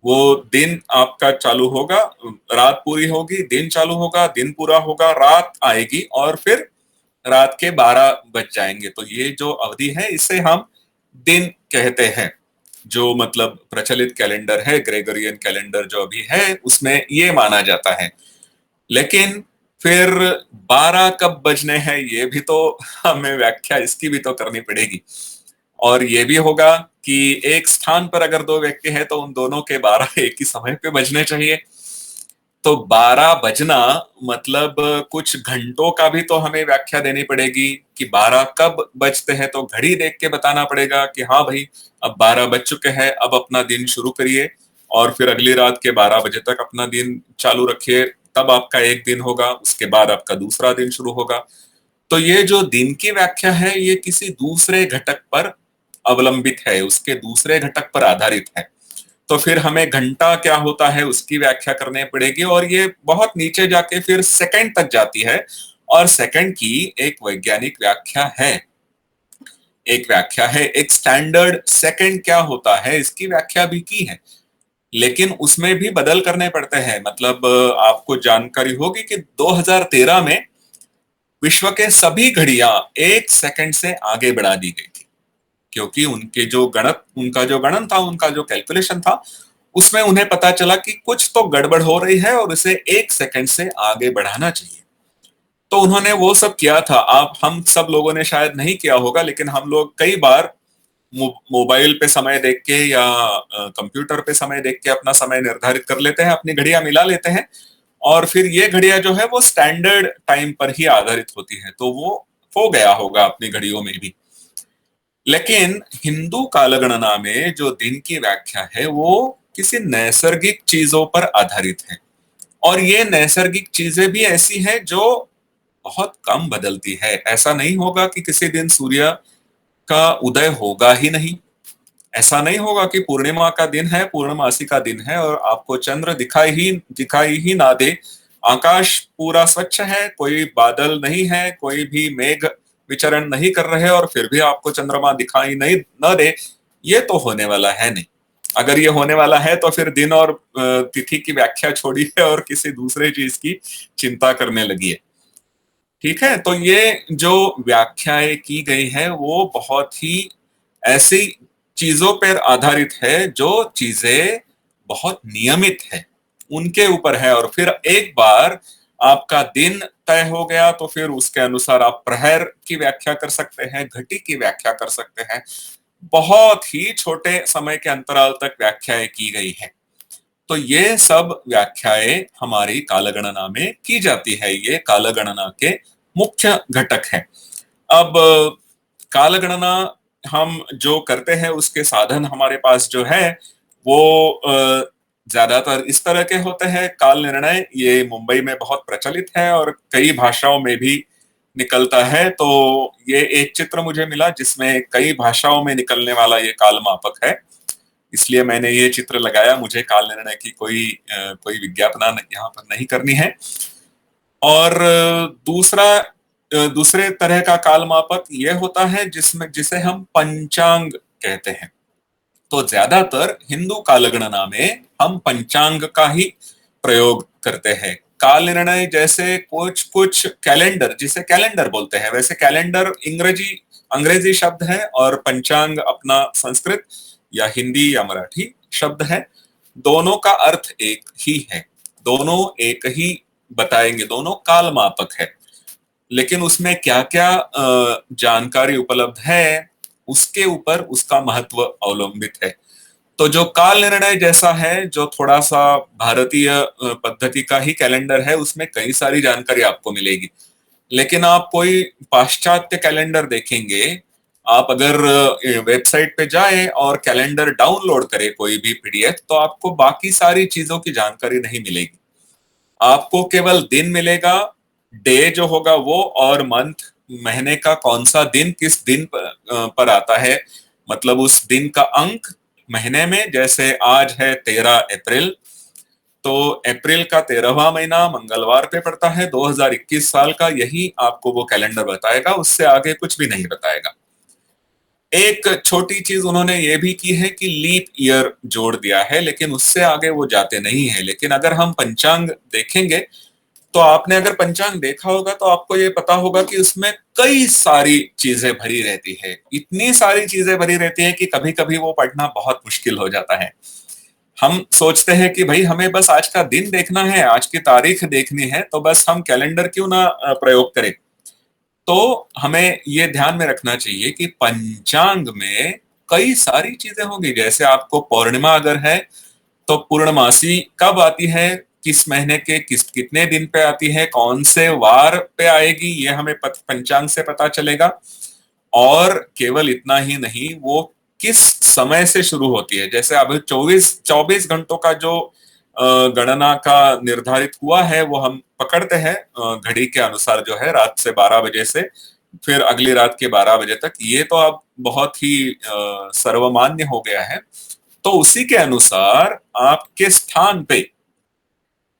वो दिन आपका चालू होगा, रात पूरी होगी, दिन चालू होगा, दिन पूरा होगा, रात आएगी, और फिर रात के 12 बज जाएंगे। तो ये जो अवधि है इसे हम दिन कहते हैं। जो मतलब प्रचलित कैलेंडर है, ग्रेगोरियन कैलेंडर जो अभी है, उसमें ये माना जाता है। लेकिन फिर 12 कब बजने हैं ये भी तो हमें व्याख्या इसकी भी तो करनी पड़ेगी। और ये भी होगा कि एक स्थान पर अगर दो व्यक्ति हैं तो उन दोनों के 12 एक ही समय पे बजने चाहिए। तो 12 बजना मतलब कुछ घंटों का भी तो हमें व्याख्या देनी पड़ेगी कि 12 कब बजते हैं, तो घड़ी देख के बताना पड़ेगा कि हाँ भाई अब 12 बज चुके हैं, अब अपना दिन शुरू करिए और फिर अगली रात के 12 बजे तक अपना दिन चालू रखिए, तब आपका एक दिन होगा, उसके बाद आपका दूसरा दिन शुरू होगा। तो ये जो दिन की व्याख्या है ये किसी दूसरे घटक पर अवलंबित है, उसके दूसरे घटक पर आधारित है। तो फिर हमें घंटा क्या होता है उसकी व्याख्या करनी पड़ेगी, और ये बहुत नीचे जाके फिर सेकंड तक जाती है, और सेकंड की एक वैज्ञानिक व्याख्या है। एक स्टैंडर्ड सेकंड क्या होता है इसकी व्याख्या भी की है, लेकिन उसमें भी बदल करने पड़ते हैं। मतलब आपको जानकारी होगी कि 2013 में विश्व के सभी घड़ियां 1 सेकंड से आगे बढ़ा दी गई थी, क्योंकि उनका जो गणन था, उनका जो कैलकुलेशन था, उसमें उन्हें पता चला कि कुछ तो गड़बड़ हो रही है और इसे 1 सेकंड से आगे बढ़ाना चाहिए। तो उन्होंने वो सब किया था। आप हम सब लोगों ने शायद नहीं किया होगा, लेकिन हम लोग कई बार मोबाइल पे समय देख के या कंप्यूटर पे समय देख के अपना समय निर्धारित कर लेते हैं, अपनी घड़ियां मिला लेते हैं, और फिर ये घड़ियां जो है वो स्टैंडर्ड टाइम पर ही आधारित होती है, तो वो हो गया होगा अपनी घड़ियों में भी। लेकिन हिंदू कालगणना में जो दिन की व्याख्या है वो किसी नैसर्गिक चीजों पर आधारित है, और ये नैसर्गिक चीजें भी ऐसी हैं जो बहुत कम बदलती है। ऐसा नहीं होगा कि किसी दिन सूर्य का उदय होगा ही नहीं, ऐसा नहीं होगा कि पूर्णिमा का दिन है, पूर्णमासी का दिन है और आपको चंद्र दिखाई ही ना दे, आकाश पूरा स्वच्छ है, कोई बादल नहीं है, कोई भी मेघ विचरण नहीं कर रहे, और फिर भी आपको चंद्रमा दिखाई नहीं न दे। ये तो होने वाला है नहीं। अगर ये होने वाला है तो फिर दिन और तिथि की व्याख्या छोड़िए और किसी दूसरे चीज की चिंता करने लगी है। ठीक है, तो ये जो व्याख्याएं की गई है वो बहुत ही ऐसी चीजों पर आधारित है जो चीजें बहुत नियमित है, उनके ऊपर है। और फिर एक बार आपका दिन तय हो गया तो फिर उसके अनुसार आप प्रहर की व्याख्या कर सकते हैं, घटी की व्याख्या कर सकते हैं, बहुत ही छोटे समय के अंतराल तक व्याख्याएं की गई है। तो ये सब व्याख्याएं हमारी कालगणना में की जाती है, ये कालगणना के मुख्य घटक हैं। अब कालगणना हम जो करते हैं उसके साधन हमारे पास जो है वो ज्यादातर इस तरह के होते हैं। काल निर्णय ये मुंबई में बहुत प्रचलित है और कई भाषाओं में भी निकलता है। तो ये एक चित्र मुझे मिला जिसमें कई भाषाओं में निकलने वाला ये काल मापक है, इसलिए मैंने ये चित्र लगाया। मुझे काल निर्णय की कोई विज्ञापना यहाँ पर नहीं करनी है। और दूसरे तरह का काल मापक ये होता है जिसे हम पंचांग कहते हैं। तो ज्यादातर हिंदू कालगणना में हम पंचांग का ही प्रयोग करते हैं। काल निर्णय जैसे कुछ कैलेंडर, जिसे कैलेंडर बोलते हैं, वैसे कैलेंडर अंग्रेजी शब्द है और पंचांग अपना संस्कृत या हिंदी या मराठी शब्द है। दोनों का अर्थ एक ही है, दोनों एक ही बताएंगे, दोनों काल मापक है, लेकिन उसमें क्या क्या जानकारी उपलब्ध है उसके ऊपर उसका महत्व अवलंबित है। तो जो काल निर्णय जैसा है, जो थोड़ा सा भारतीय पद्धति का ही कैलेंडर है, उसमें कई सारी जानकारी आपको मिलेगी। लेकिन आप कोई पाश्चात्य कैलेंडर देखेंगे, आप अगर वेबसाइट पे जाएं और कैलेंडर डाउनलोड करें कोई भी पीडीएफ, तो आपको बाकी सारी चीजों की जानकारी नहीं मिलेगी। आपको केवल दिन मिलेगा, डे जो होगा वो, और मंथ महीने का कौन सा दिन किस दिन पर आता है, मतलब उस दिन का अंक महीने में। जैसे आज है 13 अप्रैल, तो अप्रैल का 13वां महीना मंगलवार पे पड़ता है 2021 साल का, यही आपको वो कैलेंडर बताएगा, उससे आगे कुछ भी नहीं बताएगा। एक छोटी चीज उन्होंने ये भी की है कि लीप ईयर जोड़ दिया है, लेकिन उससे आगे वो जाते नहीं है। लेकिन अगर हम पंचांग देखेंगे तो आपने अगर पंचांग देखा होगा तो आपको ये पता होगा कि उसमें कई सारी चीजें भरी रहती है, इतनी सारी चीजें भरी रहती है कि कभी कभी वो पढ़ना बहुत मुश्किल हो जाता है। हम सोचते हैं कि भाई हमें बस आज का दिन देखना है, आज की तारीख देखनी है, तो बस हम कैलेंडर क्यों ना प्रयोग करें। तो हमें ये ध्यान में रखना चाहिए कि पंचांग में कई सारी चीजें होंगी। जैसे आपको पौर्णिमा अगर है तो पूर्णमासी कब आती है, किस महीने के कितने दिन पे आती है, कौन से वार पे आएगी, ये हमें पंचांग से पता चलेगा। और केवल इतना ही नहीं, वो किस समय से शुरू होती है। जैसे अब 24 घंटों का जो गणना का निर्धारित हुआ है वो हम पकड़ते हैं घड़ी के अनुसार, जो है रात से 12 बजे से फिर अगली रात के 12 बजे तक। ये तो अब बहुत ही सर्वमान्य हो गया है। तो उसी के अनुसार आपके स्थान पे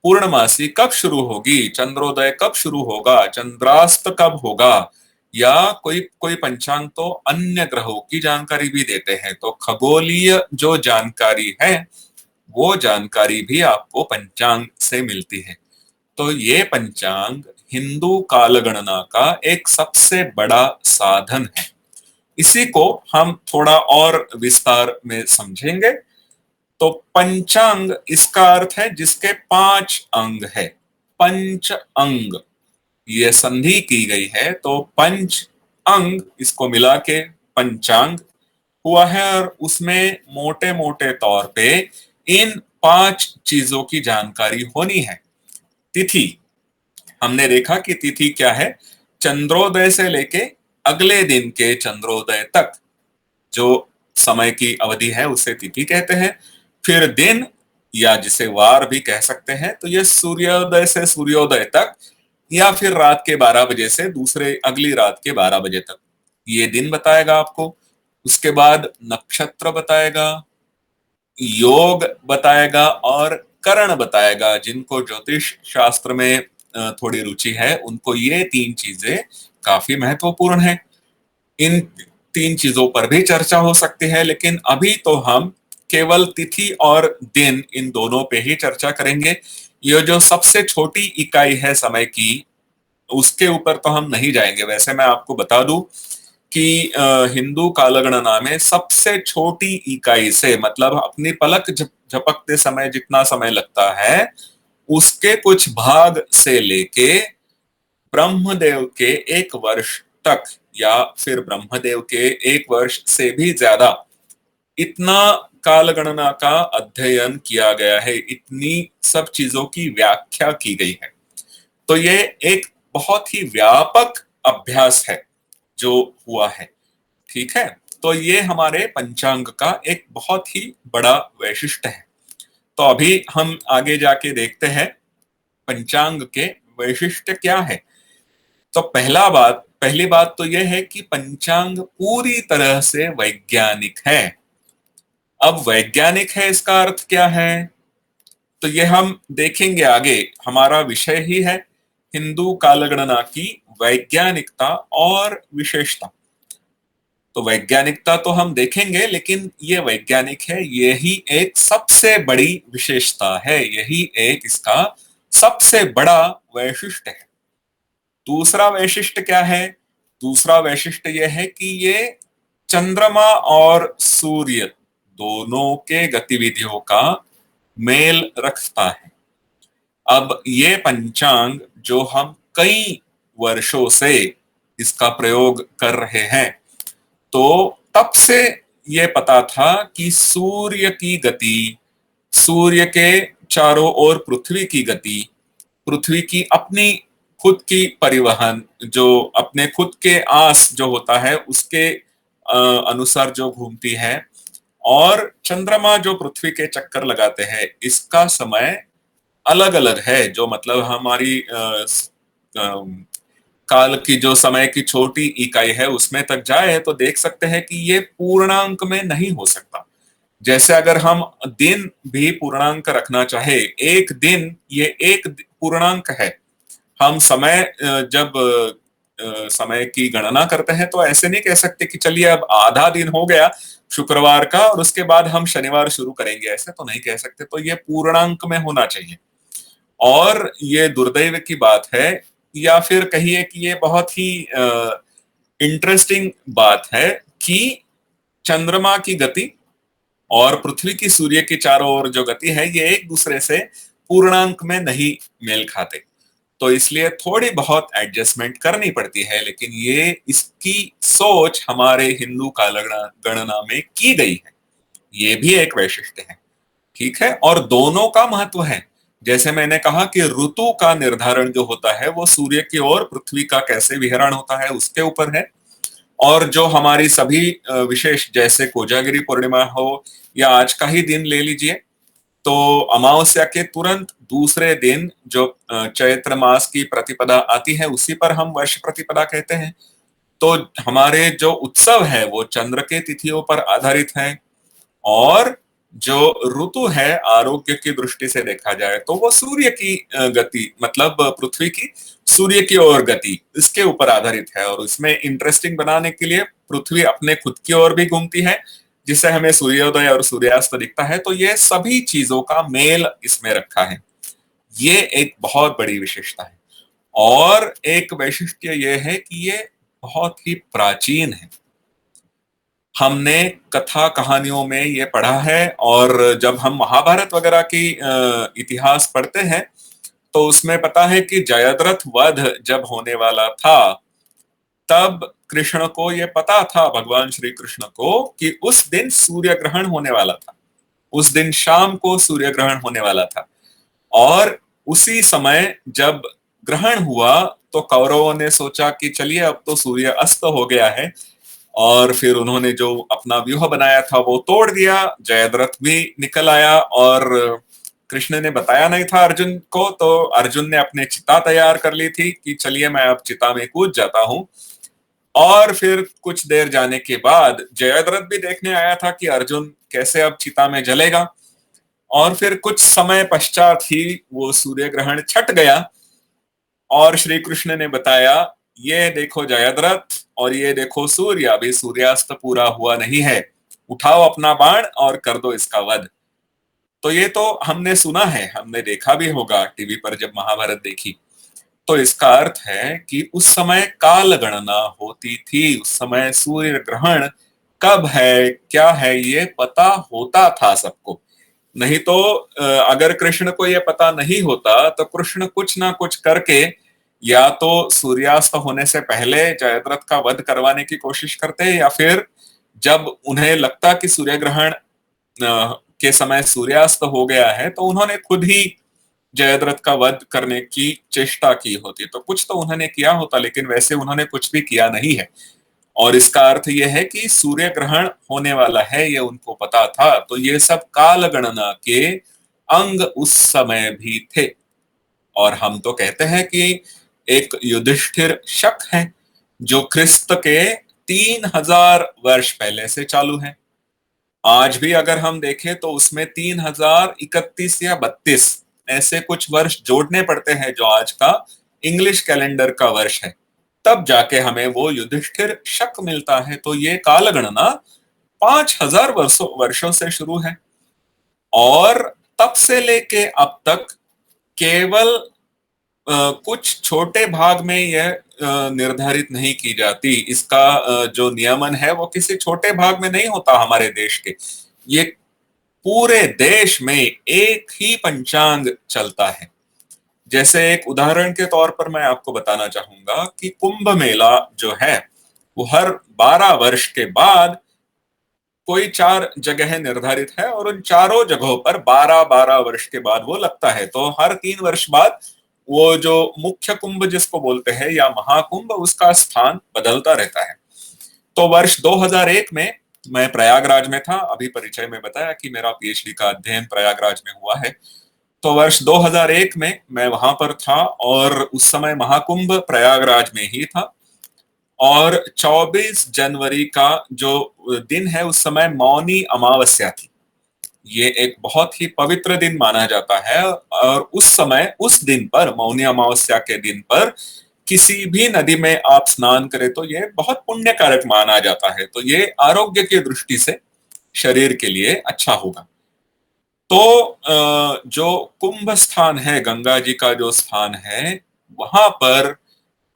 पूर्णमासी कब शुरू होगी, चंद्रोदय कब शुरू होगा, चंद्रास्त कब होगा, या कोई कोई पंचांग तो अन्य ग्रहों की जानकारी भी देते हैं। तो खगोलीय जो जानकारी है वो जानकारी भी आपको पंचांग से मिलती है। तो ये पंचांग हिंदू कालगणना का एक सबसे बड़ा साधन है। इसी को हम थोड़ा और विस्तार में समझेंगे। तो पंचांग इसका अर्थ है जिसके 5 अंग है। पंच अंग ये संधि की गई है, तो पंच अंग इसको मिला के पंचांग हुआ है। और उसमें मोटे मोटे तौर पे इन 5 चीजों की जानकारी होनी है। तिथि, हमने देखा कि तिथि क्या है, चंद्रोदय से लेके अगले दिन के चंद्रोदय तक जो समय की अवधि है उसे तिथि कहते हैं। फिर दिन या जिसे वार भी कह सकते हैं, तो ये सूर्योदय से सूर्योदय तक, या फिर रात के 12 बजे से दूसरे अगली रात के 12 बजे तक, ये दिन बताएगा आपको। उसके बाद नक्षत्र बताएगा, योग बताएगा और करण बताएगा। जिनको ज्योतिष शास्त्र में थोड़ी रुचि है उनको ये 3 चीजें काफी महत्वपूर्ण है। इन 3 चीजों पर भी चर्चा हो सकती है, लेकिन अभी तो हम केवल तिथि और दिन, इन दोनों पे ही चर्चा करेंगे। ये जो सबसे छोटी इकाई है समय की, उसके ऊपर तो हम नहीं जाएंगे। वैसे मैं आपको बता दूं कि हिंदू कालगणना में सबसे छोटी इकाई से, मतलब अपनी पलक झपकते समय जितना समय लगता है, उसके कुछ भाग से लेके ब्रह्मदेव के 1 वर्ष तक, या फिर ब्रह्मदेव के 1 वर्ष से भी ज्यादा, इतना कालगणना का अध्ययन किया गया है, इतनी सब चीजों की व्याख्या की गई है। तो ये एक बहुत ही व्यापक अभ्यास है जो हुआ है। ठीक है, तो ये हमारे पंचांग का एक बहुत ही बड़ा वैशिष्ट्य है। तो अभी हम आगे जाके देखते हैं पंचांग के वैशिष्ट्य क्या है। तो पहली बात तो यह है कि पंचांग पूरी तरह से वैज्ञानिक है। अब वैज्ञानिक है इसका अर्थ क्या है, तो ये हम देखेंगे आगे। हमारा विषय ही है हिंदू कालगणना की वैज्ञानिकता और विशेषता। तो वैज्ञानिकता तो हम देखेंगे, लेकिन ये वैज्ञानिक है, यही एक सबसे बड़ी विशेषता है, यही एक इसका सबसे बड़ा वैशिष्ट्य है। दूसरा वैशिष्ट्य क्या है, दूसरा वैशिष्ट्य यह है कि ये चंद्रमा और सूर्य दोनों के गतिविधियों का मेल रखता है। अब ये पंचांग जो हम कई वर्षों से इसका प्रयोग कर रहे हैं, तो तब से ये पता था कि सूर्य की गति, सूर्य के चारों ओर पृथ्वी की गति, पृथ्वी की अपनी खुद की परिवहन, जो अपने खुद के आस जो होता है उसके अनुसार जो घूमती है, और चंद्रमा जो पृथ्वी के चक्कर लगाते हैं, इसका समय अलग अलग है। जो मतलब हमारी काल की जो समय की छोटी इकाई है उसमें तक जाए तो देख सकते हैं कि ये पूर्णांक में नहीं हो सकता। जैसे अगर हम दिन भी पूर्णांक रखना चाहे, एक दिन ये एक पूर्णांक है। हम समय जब समय की गणना करते हैं तो ऐसे नहीं कह सकते कि चलिए अब आधा दिन हो गया शुक्रवार का और उसके बाद हम शनिवार शुरू करेंगे, ऐसे तो नहीं कह सकते। तो ये पूर्णांक में होना चाहिए। और ये दुर्दैव की बात है, या फिर कहिए कि ये बहुत ही इंटरेस्टिंग बात है कि चंद्रमा की गति और पृथ्वी की सूर्य की चारों ओर जो गति है ये एक दूसरे से पूर्णांक में नहीं मेल खाते, तो इसलिए थोड़ी बहुत एडजस्टमेंट करनी पड़ती है, लेकिन ये इसकी सोच हमारे हिंदू कालगणना गणना में की गई है, ये भी एक वैशिष्ट्य है। ठीक है, और दोनों का महत्व है। जैसे मैंने कहा कि ऋतु का निर्धारण जो होता है वो सूर्य की ओर पृथ्वी का कैसे विहरण होता है उसके ऊपर है, और जो हमारी सभी विशेष जैसे कोजागिरी पूर्णिमा हो या आज का ही दिन ले लीजिए, तो अमावस्या के तुरंत दूसरे दिन जो चैत्र मास की प्रतिपदा आती है उसी पर हम वर्ष प्रतिपदा कहते हैं। तो हमारे जो उत्सव है वो चंद्र के तिथियों पर आधारित है, और जो ऋतु है आरोग्य की दृष्टि से देखा जाए तो वो सूर्य की गति, मतलब पृथ्वी की सूर्य की ओर गति, इसके ऊपर आधारित है। और इसमें इंटरेस्टिंग बनाने के लिए पृथ्वी अपने खुद की ओर भी घूमती है, जिससे हमें सूर्योदय और सूर्यास्त दिखता है। तो ये सभी चीजों का मेल इसमें रखा है, ये एक बहुत बड़ी विशेषता है। और एक वैशिष्ट्य ये है कि ये बहुत ही प्राचीन है। हमने कथा कहानियों में ये पढ़ा है, और जब हम महाभारत वगैरह की इतिहास पढ़ते हैं तो उसमें पता है कि जयद्रथ वध जब होने वाला था तब कृष्ण को ये पता था, भगवान श्री कृष्ण को, कि उस दिन सूर्य ग्रहण होने वाला था, उस दिन शाम को सूर्य ग्रहण होने वाला था। और उसी समय जब ग्रहण हुआ तो कौरवों ने सोचा कि चलिए अब तो सूर्य अस्त हो गया है, और फिर उन्होंने जो अपना व्यूह बनाया था वो तोड़ दिया। जयद्रथ भी निकल आया, और कृष्ण ने बताया नहीं था अर्जुन को, तो अर्जुन ने अपने चिता तैयार कर ली थी कि चलिए मैं अब चिता में कूद जाता हूं। और फिर कुछ देर जाने के बाद जयद्रथ भी देखने आया था कि अर्जुन कैसे अब चिता में जलेगा, और फिर कुछ समय पश्चात ही वो सूर्य ग्रहण छट गया, और श्री कृष्ण ने बताया ये देखो जयद्रथ और ये देखो सूर्य, अभी सूर्यास्त पूरा हुआ नहीं है, उठाओ अपना बाण और कर दो इसका वध। तो ये तो हमने सुना है, हमने देखा भी होगा टीवी पर जब महाभारत देखी। तो इसका अर्थ है कि उस समय काल गणना होती थी, उस समय सूर्य ग्रहण कब है क्या है ये पता होता था सबको। नहीं तो अगर कृष्ण को ये पता नहीं होता तो कृष्ण कुछ ना कुछ करके या तो सूर्यास्त होने से पहले जयद्रथ का वध करवाने की कोशिश करते, या फिर जब उन्हें लगता कि सूर्य ग्रहण के समय सूर्यास्त हो गया है तो उन्होंने खुद ही जयद्रथ का वध करने की चेष्टा की होती। तो कुछ तो उन्होंने किया होता, लेकिन वैसे उन्होंने कुछ भी किया नहीं है। और इसका अर्थ यह है कि सूर्य ग्रहण होने वाला है ये उनको पता था। तो ये सब काल गणना के अंग उस समय भी थे। और हम तो कहते हैं कि एक युधिष्ठिर शक है जो ख्रिस्त के 3000 वर्ष पहले से चालू है। आज भी अगर हम देखें तो उसमें 3031 या 32 ऐसे कुछ वर्ष जोड़ने पड़ते हैं जो आज का इंग्लिश कैलेंडर का वर्ष है, तब जाके हमें वो युधिष्ठिर शक मिलता है। तो ये काल गणना 5000 वर्षों से शुरू है, और तब से लेके अब तक केवल कुछ छोटे भाग में यह निर्धारित नहीं की जाती। इसका जो नियमन है वो किसी छोटे भाग में नहीं होता हमारे देश के, ये पूरे देश में एक ही पंचांग चलता है। जैसे एक उदाहरण के तौर पर मैं आपको बताना चाहूंगा कि कुंभ मेला जो है वो हर 12 वर्ष के बाद कोई 4 जगह निर्धारित है, और उन चारों जगहों पर 12-12 वर्ष के बाद वो लगता है। तो हर 3 वर्ष बाद वो जो मुख्य कुंभ जिसको बोलते हैं या महाकुंभ, उसका स्थान बदलता रहता है। तो वर्ष 2001 में मैं प्रयागराज में था। अभी परिचय में बताया कि मेरा पीएचडी का अध्ययन प्रयागराज में हुआ है। तो वर्ष 2001 में मैं वहां पर था, और उस समय महाकुंभ प्रयागराज में ही था। और 24 जनवरी का जो दिन है उस समय मौनी अमावस्या थी। ये एक बहुत ही पवित्र दिन माना जाता है, और उस समय उस दिन पर, मौनी अमावस्या के दिन पर किसी भी नदी में आप स्नान करें तो ये बहुत पुण्य कारक माना जाता है। तो ये आरोग्य की दृष्टि से शरीर के लिए अच्छा होगा। तो जो कुंभ स्थान है, गंगा जी का जो स्थान है, वहां पर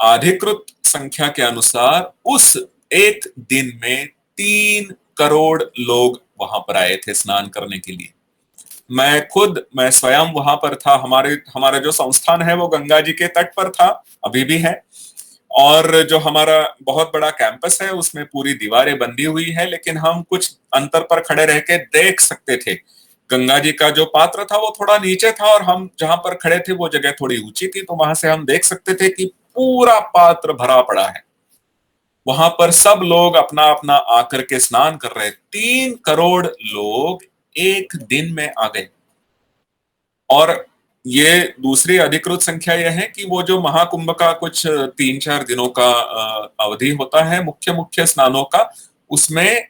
अधिकृत संख्या के अनुसार उस एक दिन में 3 करोड़ लोग वहां पर आए थे स्नान करने के लिए। मैं स्वयं वहां पर था। हमारा जो संस्थान है वो गंगा जी के तट पर था, अभी भी है। और जो हमारा बहुत बड़ा कैंपस है उसमें पूरी दीवारें बंधी हुई है, लेकिन हम कुछ अंतर पर खड़े रह के देख सकते थे। गंगा जी का जो पात्र था वो थोड़ा नीचे था और हम जहां पर खड़े थे वो जगह थोड़ी ऊंची थी, तो वहां से हम देख सकते थे कि पूरा पात्र भरा पड़ा है। वहां पर सब लोग अपना अपना आकर के स्नान कर रहे। 3 करोड़ लोग एक दिन में आ गए। और ये दूसरी अधिकृत संख्या यह है कि वो जो महाकुंभ का कुछ 3-4 दिनों का अवधि होता है मुख्य मुख्य स्नानों का, उसमें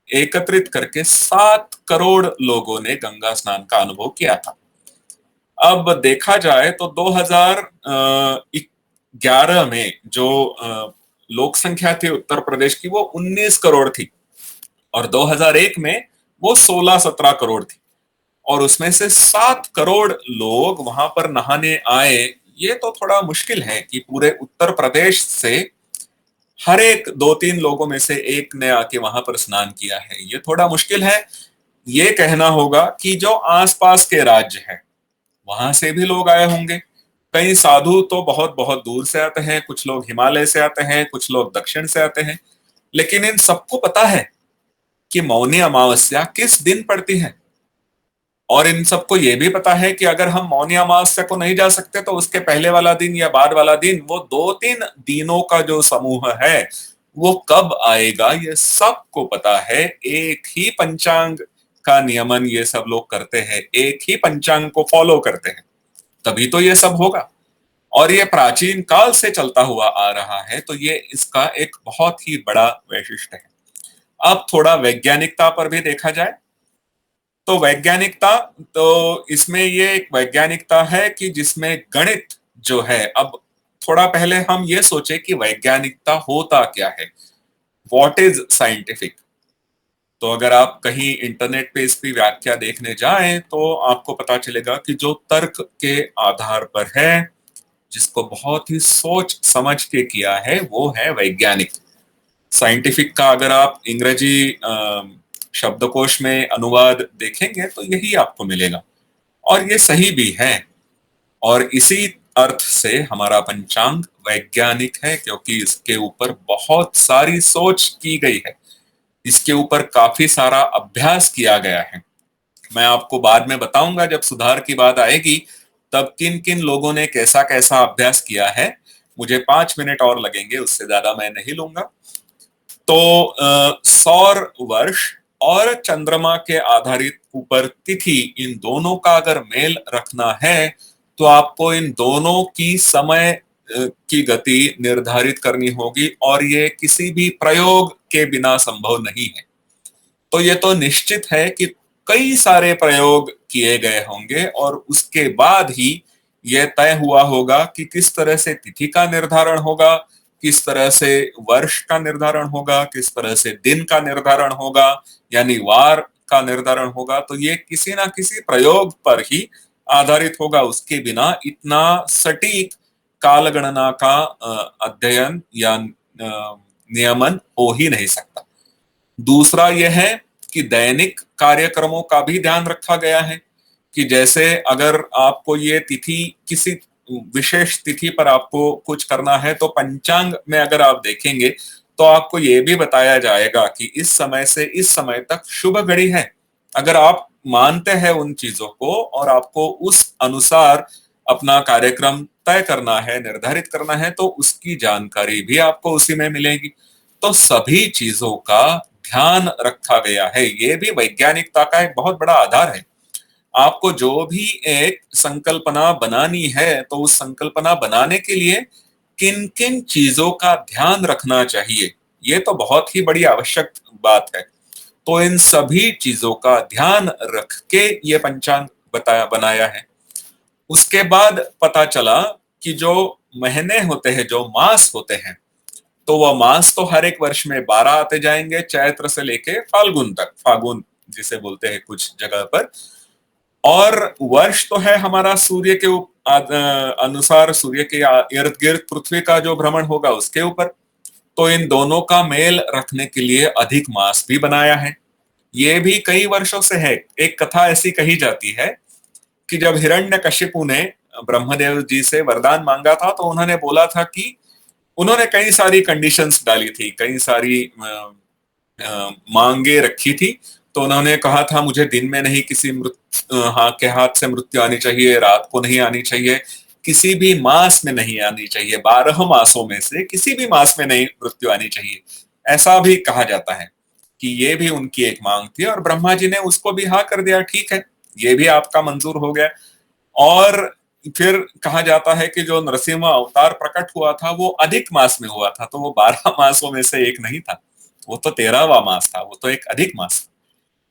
एकत्रित करके 7 करोड़ लोगों ने गंगा स्नान का अनुभव किया था। अब देखा जाए तो 2011 में जो लोक संख्या थी उत्तर प्रदेश की वो 19 करोड़ थी और 2001 में वो 16-17 करोड़ थी। और उसमें से 7 करोड़ लोग वहां पर नहाने आए। ये तो थोड़ा मुश्किल है कि पूरे उत्तर प्रदेश से हर एक 2-3 लोगों में से एक ने आके वहां पर स्नान किया है, ये थोड़ा मुश्किल है। ये कहना होगा कि जो आसपास के राज्य हैं वहां से भी लोग आए होंगे। कई साधु तो बहुत बहुत दूर से आते हैं, कुछ लोग हिमालय से आते हैं, कुछ लोग दक्षिण से आते हैं। लेकिन इन सबको पता है कि मौनी अमावस्या किस दिन पड़ती है, और इन सबको ये भी पता है कि अगर हम मौनी अमावस्या को नहीं जा सकते तो उसके पहले वाला दिन या बाद वाला दिन, वो 2-3 दिनों का जो समूह है वो कब आएगा, ये सबको पता है। एक ही पंचांग का नियमन ये सब लोग करते हैं, एक ही पंचांग को फॉलो करते हैं, तभी तो ये सब होगा। और ये प्राचीन काल से चलता हुआ आ रहा है, तो ये इसका एक बहुत ही बड़ा वैशिष्ट है। अब थोड़ा वैज्ञानिकता पर भी देखा जाए तो वैज्ञानिकता, तो इसमें ये एक वैज्ञानिकता है कि जिसमें गणित जो है, अब थोड़ा पहले हम ये सोचे कि वैज्ञानिकता होता क्या है, व्हाट इज साइंटिफिक। तो अगर आप कहीं इंटरनेट पे इसकी व्याख्या देखने जाएं तो आपको पता चलेगा कि जो तर्क के आधार पर है, जिसको बहुत ही सोच समझ के किया है, वो है वैज्ञानिक। साइंटिफिक का अगर आप अंग्रेजी शब्दकोश में अनुवाद देखेंगे तो यही आपको मिलेगा, और ये सही भी है। और इसी अर्थ से हमारा पंचांग वैज्ञानिक है, क्योंकि इसके ऊपर बहुत सारी सोच की गई है, इसके ऊपर काफी सारा अभ्यास किया गया है। मैं आपको बाद में बताऊंगा जब सुधार की बात आएगी तब किन किन लोगों ने कैसा कैसा अभ्यास किया है। मुझे 5 मिनट और लगेंगे, उससे ज्यादा मैं नहीं लूंगा। तो सौर वर्ष और चंद्रमा के आधारित ऊपर तिथि, इन दोनों का अगर मेल रखना है तो आपको इन दोनों की समय की गति निर्धारित करनी होगी, और ये किसी भी प्रयोग के बिना संभव नहीं है। तो ये तो निश्चित है कि कई सारे प्रयोग किए गए होंगे और उसके बाद ही यह तय हुआ होगा कि किस तरह से तिथि का निर्धारण होगा, किस तरह से वर्ष का निर्धारण होगा, किस तरह से दिन का निर्धारण होगा, यानी वार का निर्धारण होगा। तो ये किसी ना किसी प्रयोग पर ही आधारित होगा, उसके बिना इतना सटीक काल गणना का अध्ययन या नियमन हो ही नहीं सकता। दूसरा यह है कि दैनिक कार्यक्रमों का भी ध्यान रखा गया है, कि जैसे अगर आपको ये तिथि, किसी विशेष तिथि पर आपको कुछ करना है तो पंचांग में अगर आप देखेंगे तो आपको ये भी बताया जाएगा कि इस समय से इस समय तक शुभ घड़ी है। अगर आप मानते हैं उन चीजों को और आपको उस अनुसार अपना कार्यक्रम तय करना है, निर्धारित करना है, तो उसकी जानकारी भी आपको उसी में मिलेगी। तो सभी चीजों का ध्यान रखा गया है, ये भी वैज्ञानिकता का एक बहुत बड़ा आधार है। आपको जो भी एक संकल्पना बनानी है तो उस संकल्पना बनाने के लिए किन किन चीजों का ध्यान रखना चाहिए, ये तो बहुत ही बड़ी आवश्यक बात है। तो इन सभी चीजों का ध्यान रख के ये पंचांग बनाया है। उसके बाद पता चला कि जो महीने होते हैं, जो मास होते हैं, तो वह मास तो हर एक वर्ष में 12 आते जाएंगे, चैत्र से लेके फाल्गुन तक, फागुन जिसे बोलते हैं कुछ जगह पर। और वर्ष तो है हमारा सूर्य के अनुसार, सूर्य के इर्द गिर्द पृथ्वी का जो भ्रमण होगा उसके ऊपर। तो इन दोनों का मेल रखने के लिए अधिक मास भी बनाया है। ये भी कई वर्षों से है। एक कथा ऐसी कही जाती है कि जब हिरण्यकशिपु ने ब्रह्मदेव जी से वरदान मांगा था तो उन्होंने बोला था कि उन्होंने कई सारी कंडीशंस डाली थी, कई सारी मांगे रखी थी। तो उन्होंने कहा था मुझे दिन में नहीं किसी के हाथ से मृत्यु आनी चाहिए, रात को नहीं आनी चाहिए, किसी भी मास में नहीं आनी चाहिए, 12 मासों में से किसी भी मास में नहीं मृत्यु आनी चाहिए, ऐसा भी कहा जाता है कि ये भी उनकी एक मांग थी। और ब्रह्मा जी ने उसको भी हाँ कर दिया, ठीक है ये भी आपका मंजूर हो गया। और फिर कहा जाता है कि जो नरसिम्हा अवतार प्रकट हुआ था वो अधिक मास में हुआ था, तो वो 12 मासों में से एक नहीं था, वो तो 13वां मास था, वो तो एक अधिक मास।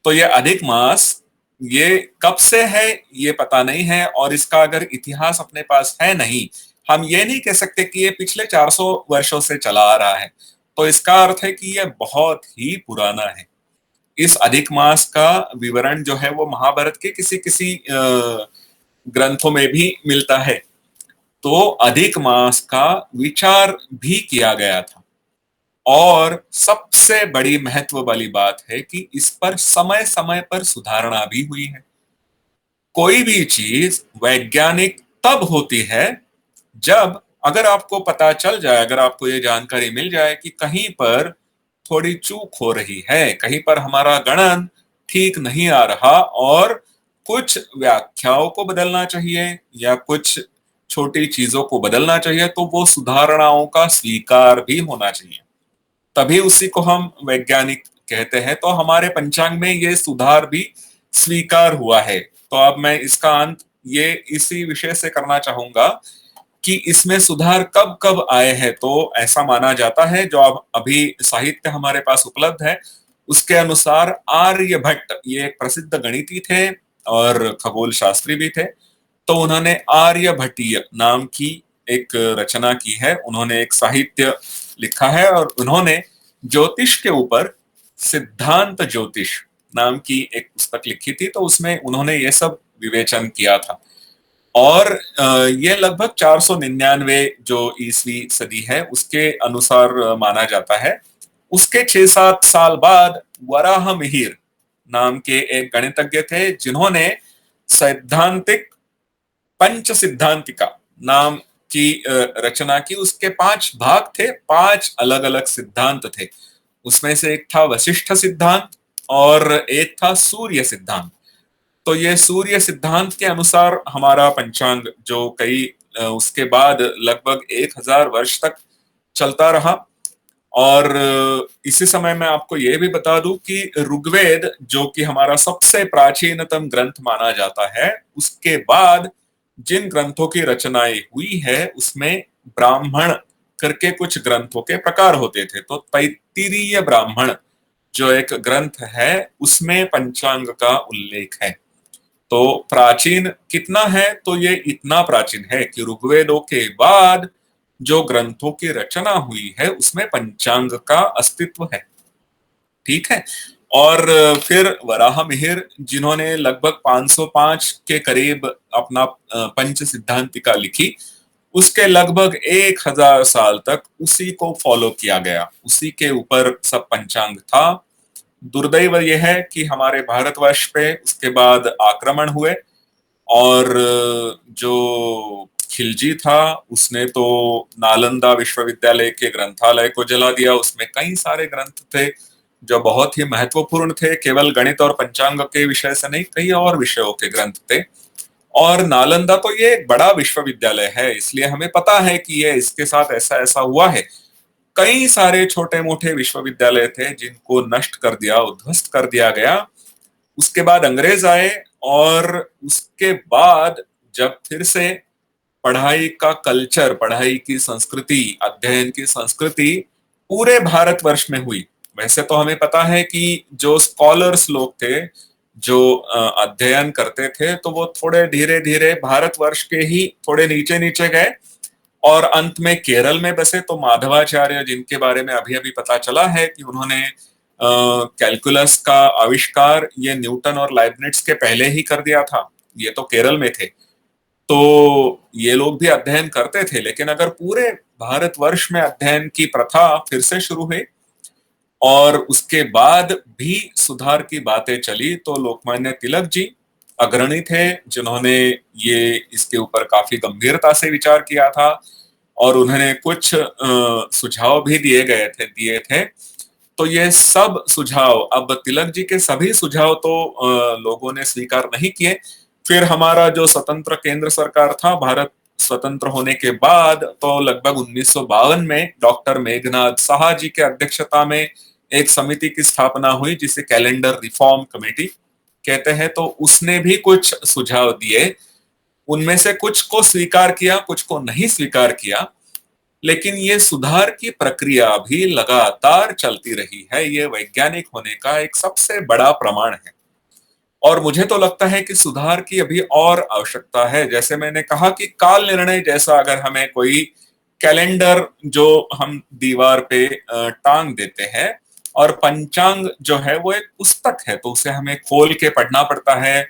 तो ये अधिक मास ये कब से है ये पता नहीं है, और इसका अगर इतिहास अपने पास है नहीं, हम ये नहीं कह सकते कि ये पिछले 400 वर्षों से चला आ रहा है, तो इसका अर्थ है कि ये बहुत ही पुराना है। इस अधिक मास का विवरण जो है वो महाभारत के किसी किसी ग्रंथों में भी मिलता है। तो अधिक मास का विचार भी किया गया था, और सबसे बड़ी महत्व वाली बात है कि इस पर समय समय पर सुधारणा भी हुई है। कोई भी चीज वैज्ञानिक तब होती है जब अगर आपको पता चल जाए, अगर आपको ये जानकारी मिल जाए कि कहीं पर थोड़ी चूक हो रही है, कहीं पर हमारा गणन ठीक नहीं आ रहा और कुछ व्याख्याओं को बदलना चाहिए या कुछ छोटी चीजों को बदलना चाहिए, तो वो सुधारणाओं का स्वीकार भी होना चाहिए, तभी उसी को हम वैज्ञानिक कहते हैं। तो हमारे पंचांग में ये सुधार भी स्वीकार हुआ है। तो अब मैं इसका अंत ये इसी विषय से करना चाहूंगा कि इसमें सुधार कब कब आए हैं। तो ऐसा माना जाता है, जो अब अभी साहित्य हमारे पास उपलब्ध है उसके अनुसार आर्यभट्ट, ये एक प्रसिद्ध गणिती थे और खगोल शास्त्री भी थे, तो उन्होंने आर्यभट्टीय नाम की एक रचना की है, उन्होंने एक साहित्य लिखा है और उन्होंने ज्योतिष के ऊपर सिद्धांत ज्योतिष नाम की एक पुस्तक लिखी थी, तो उसमें उन्होंने ये सब विवेचन किया था। और ये लगभग 499 जो ईसवी सदी है उसके अनुसार माना जाता है। उसके 6-7 साल बाद वराह मिहिर नाम के एक गणितज्ञ थे, जिन्होंने सैद्धांतिक पंच सिद्धांतिका नाम की रचना की। उसके 5 भाग थे, 5 अलग अलग सिद्धांत थे। उसमें से एक था वशिष्ठ सिद्धांत और एक था सूर्य सिद्धांत। तो ये सूर्य सिद्धांत के अनुसार हमारा पंचांग जो कई उसके बाद लगभग 1000 वर्ष तक चलता रहा। और इसी समय मैं आपको ये भी बता दूं कि ऋग्वेद जो कि हमारा सबसे प्राचीनतम ग्रंथ माना जाता है, उसके बाद जिन ग्रंथों की रचनाएं हुई है उसमें ब्राह्मण करके कुछ ग्रंथों के प्रकार होते थे। तो तैत्तिरीय ब्राह्मण जो एक ग्रंथ है उसमें पंचांग का उल्लेख है। तो प्राचीन कितना है, तो ये इतना प्राचीन है कि ऋग्वेदों के बाद जो ग्रंथों की रचना हुई है उसमें पंचांग का अस्तित्व है। ठीक है। और फिर वराह मिहिर जिन्होंने लगभग 505 के करीब अपना पंच सिद्धांतिका लिखी, उसके लगभग 1000 साल तक उसी को फॉलो किया गया, उसी के ऊपर सब पंचांग था। दुर्दैव यह है कि हमारे भारतवर्ष पे उसके बाद आक्रमण हुए और जो खिलजी था उसने तो नालंदा विश्वविद्यालय के ग्रंथालय को जला दिया। उसमें कई सारे ग्रंथ थे जो बहुत ही महत्वपूर्ण थे, केवल गणित और पंचांग के विषय से नहीं, कई और विषयों के ग्रंथ थे। और नालंदा तो ये एक बड़ा विश्वविद्यालय है, इसलिए हमें पता है कि ये इसके साथ ऐसा ऐसा हुआ है। कई सारे छोटे मोटे विश्वविद्यालय थे जिनको नष्ट कर दिया, उद्ध्वस्त कर दिया गया। उसके बाद अंग्रेज आए और उसके बाद जब फिर से पढ़ाई का कल्चर, पढ़ाई की संस्कृति, अध्ययन की संस्कृति पूरे भारतवर्ष में हुई। वैसे तो हमें पता है कि जो स्कॉलर्स लोग थे, जो अध्ययन करते थे, तो वो थोड़े धीरे धीरे भारतवर्ष के ही थोड़े नीचे नीचे गए और अंत में केरल में बसे। तो माधवाचार्य जिनके बारे में अभी अभी पता चला है कि उन्होंने कैलकुलस का आविष्कार ये न्यूटन और लाइबनिट्ज के पहले ही कर दिया था, ये तो केरल में थे। तो ये लोग भी अध्ययन करते थे, लेकिन अगर पूरे भारतवर्ष में अध्ययन की प्रथा फिर से शुरू हुई और उसके बाद भी सुधार की बातें चली तो लोकमान्य तिलक जी अग्रणी थे, जिन्होंने ये इसके ऊपर काफी गंभीरता से विचार किया था और उन्होंने कुछ सुझाव भी दिए थे। तो ये सब सुझाव, अब तिलक जी के सभी सुझाव तो लोगों ने स्वीकार नहीं किए। फिर हमारा जो स्वतंत्र केंद्र सरकार था, भारत स्वतंत्र होने के बाद, तो लगभग 1952 में डॉक्टर मेघनाथ साहा जी के अध्यक्षता में एक समिति की स्थापना हुई जिसे कैलेंडर रिफॉर्म कमेटी कहते हैं। तो उसने भी कुछ सुझाव दिए, उनमें से कुछ को स्वीकार किया, कुछ को नहीं स्वीकार किया, लेकिन ये सुधार की प्रक्रिया भी लगातार चलती रही है। ये वैज्ञानिक होने का एक सबसे बड़ा प्रमाण है और मुझे तो लगता है कि सुधार की अभी और आवश्यकता है। जैसे मैंने कहा कि काल निर्णय जैसा अगर हमें कोई कैलेंडर जो हम दीवार पे टांग देते हैं, और पंचांग जो है वो एक पुस्तक है तो उसे हमें खोल के पढ़ना पड़ता है।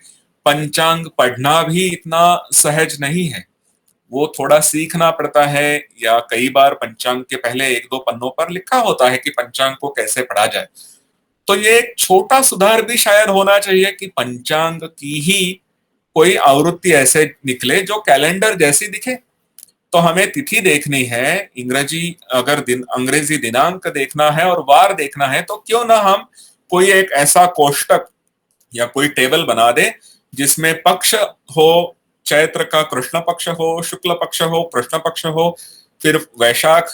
पंचांग पढ़ना भी इतना सहज नहीं है, वो थोड़ा सीखना पड़ता है, या कई बार पंचांग के पहले 1-2 पन्नों पर लिखा होता है कि पंचांग को कैसे पढ़ा जाए। तो ये एक छोटा सुधार भी शायद होना चाहिए कि पंचांग की ही कोई आवृत्ति ऐसे निकले जो कैलेंडर जैसी दिखे। तो हमें तिथि देखनी है, अंग्रेजी दिनांक देखना है और वार देखना है, तो क्यों ना हम कोई एक ऐसा कोष्टक या कोई टेबल बना दे जिसमें पक्ष हो, चैत्र का कृष्ण पक्ष हो, शुक्ल पक्ष हो, कृष्ण पक्ष हो, फिर वैशाख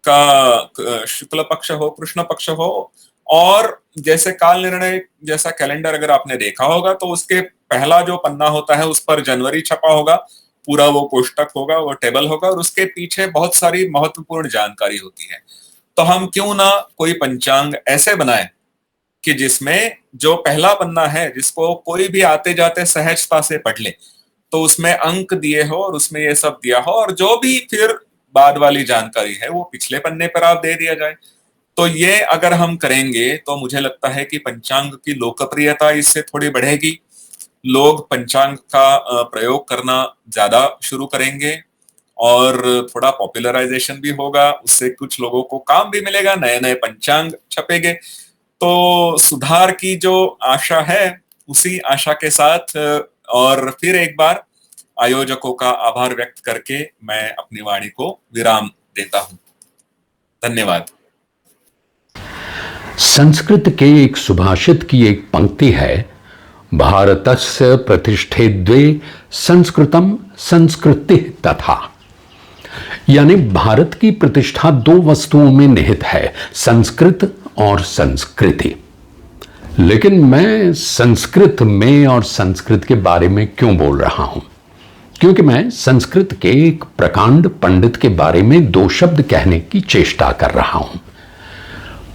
का शुक्ल पक्ष हो, कृष्ण पक्ष हो, और जैसे काल निर्णय जैसा कैलेंडर अगर आपने देखा होगा तो उसके पहला जो पन्ना होता है उस पर जनवरी छपा होगा, पूरा वो कोष्टक होगा, वो टेबल होगा, और उसके पीछे बहुत सारी महत्वपूर्ण जानकारी होती है। तो हम क्यों ना कोई पंचांग ऐसे बनाए कि जिसमें जो पहला पन्ना है जिसको कोई भी आते जाते सहजता से पढ़ ले, तो उसमें अंक दिए हो और उसमें ये सब दिया हो, और जो भी फिर बाद वाली जानकारी है वो पिछले पन्ने पर आप दे दिया जाए। तो ये अगर हम करेंगे तो मुझे लगता है कि पंचांग की लोकप्रियता इससे थोड़ी बढ़ेगी, लोग पंचांग का प्रयोग करना ज्यादा शुरू करेंगे और थोड़ा पॉपुलराइजेशन भी होगा, उससे कुछ लोगों को काम भी मिलेगा, नए नए पंचांग छपेंगे। तो सुधार की जो आशा है उसी आशा के साथ और फिर एक बार आयोजकों का आभार व्यक्त करके मैं अपनी वाणी को विराम देता हूं। धन्यवाद। संस्कृत के एक सुभाषित की एक पंक्ति है, भारतस्य प्रतिष्ठे द्वे संस्कृतम संस्कृति तथा, यानी भारत की प्रतिष्ठा 2 वस्तुओं में निहित है, संस्कृत और संस्कृति। लेकिन मैं संस्कृत में और संस्कृत के बारे में क्यों बोल रहा हूं? क्योंकि मैं संस्कृत के एक प्रकांड पंडित के बारे में 2 शब्द कहने की चेष्टा कर रहा हूं।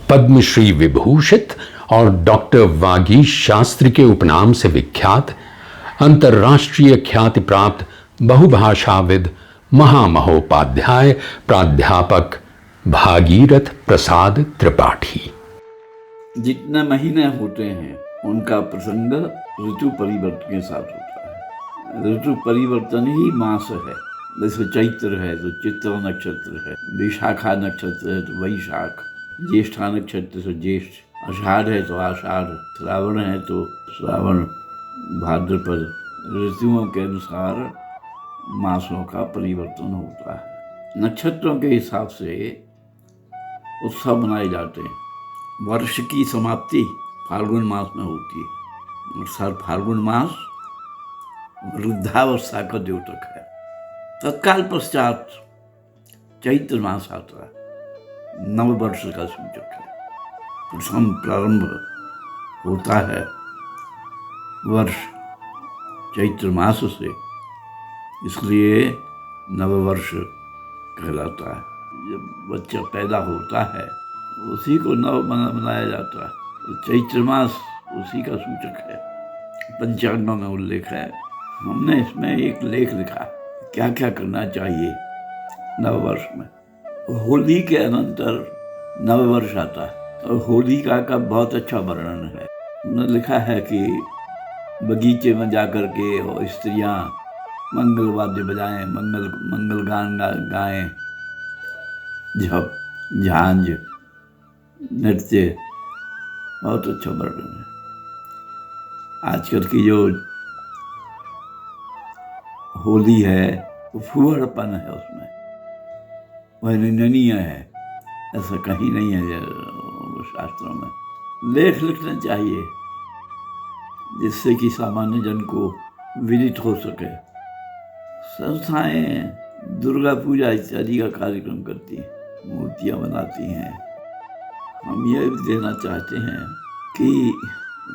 पद्मश्री विभूषित और डॉक्टर वागीश शास्त्री के उपनाम से विख्यात, अंतर्राष्ट्रीय ख्याति प्राप्त बहुभाषाविद, महामहोपाध्याय प्राध्यापक भागीरथ प्रसाद त्रिपाठी। जितने महीने होते हैं उनका प्रसंग ऋतु परिवर्तन के साथ होता है। ऋतु परिवर्तन ही मास है। जैसे चैत्र है तो चित्र नक्षत्र है, विशाखा नक्षत्र है तो वैशाख, ज्येष्ठा नक्षत्र से ज्येष्ठ, आषाढ़ है तो आषाढ़, श्रावण है तो श्रावण, भाद्रपद। ऋतुओं के अनुसार मासों का परिवर्तन होता है। नक्षत्रों के हिसाब से उत्सव मनाए जाते हैं। वर्ष की समाप्ति फाल्गुन मास में होती है और सर फाल्गुन मास वृद्धावस्था का द्योतक है। तत्काल पश्चात चैत्र मास आता है, नववर्ष का सूचक है। प्रथम प्रारंभ होता है वर्ष चैत्र मास से, इसलिए नववर्ष कहलाता है। जब बच्चा पैदा होता है उसी को नव मनाया जाता है। तो चैत्र मास उसी का सूचक है। पंचांगों में उल्लेख है। हमने इसमें एक लेख लिखा क्या क्या करना चाहिए नववर्ष में। होली के अनंतर नववर्ष आता है और होलिका का बहुत अच्छा वर्णन है। उन्होंने लिखा है कि बगीचे में जाकर के और स्त्रियां मंगल वाद्य बजाएं, मंगल गान गाएं, जब झांझ नृत्य बहुत अच्छा वर्णन है। आजकल की जो होली है वो फुहड़पन है, उसमें वह निंदनीय है, ऐसा कहीं नहीं है शास्त्रों में। लेख लिखना चाहिए जिससे कि सामान्य जन को विदित हो सके। संस्थाएं दुर्गा पूजा इत्यादि का कार्यक्रम करती हैं, मूर्तियाँ बनाती हैं। हम यह भी देना चाहते हैं कि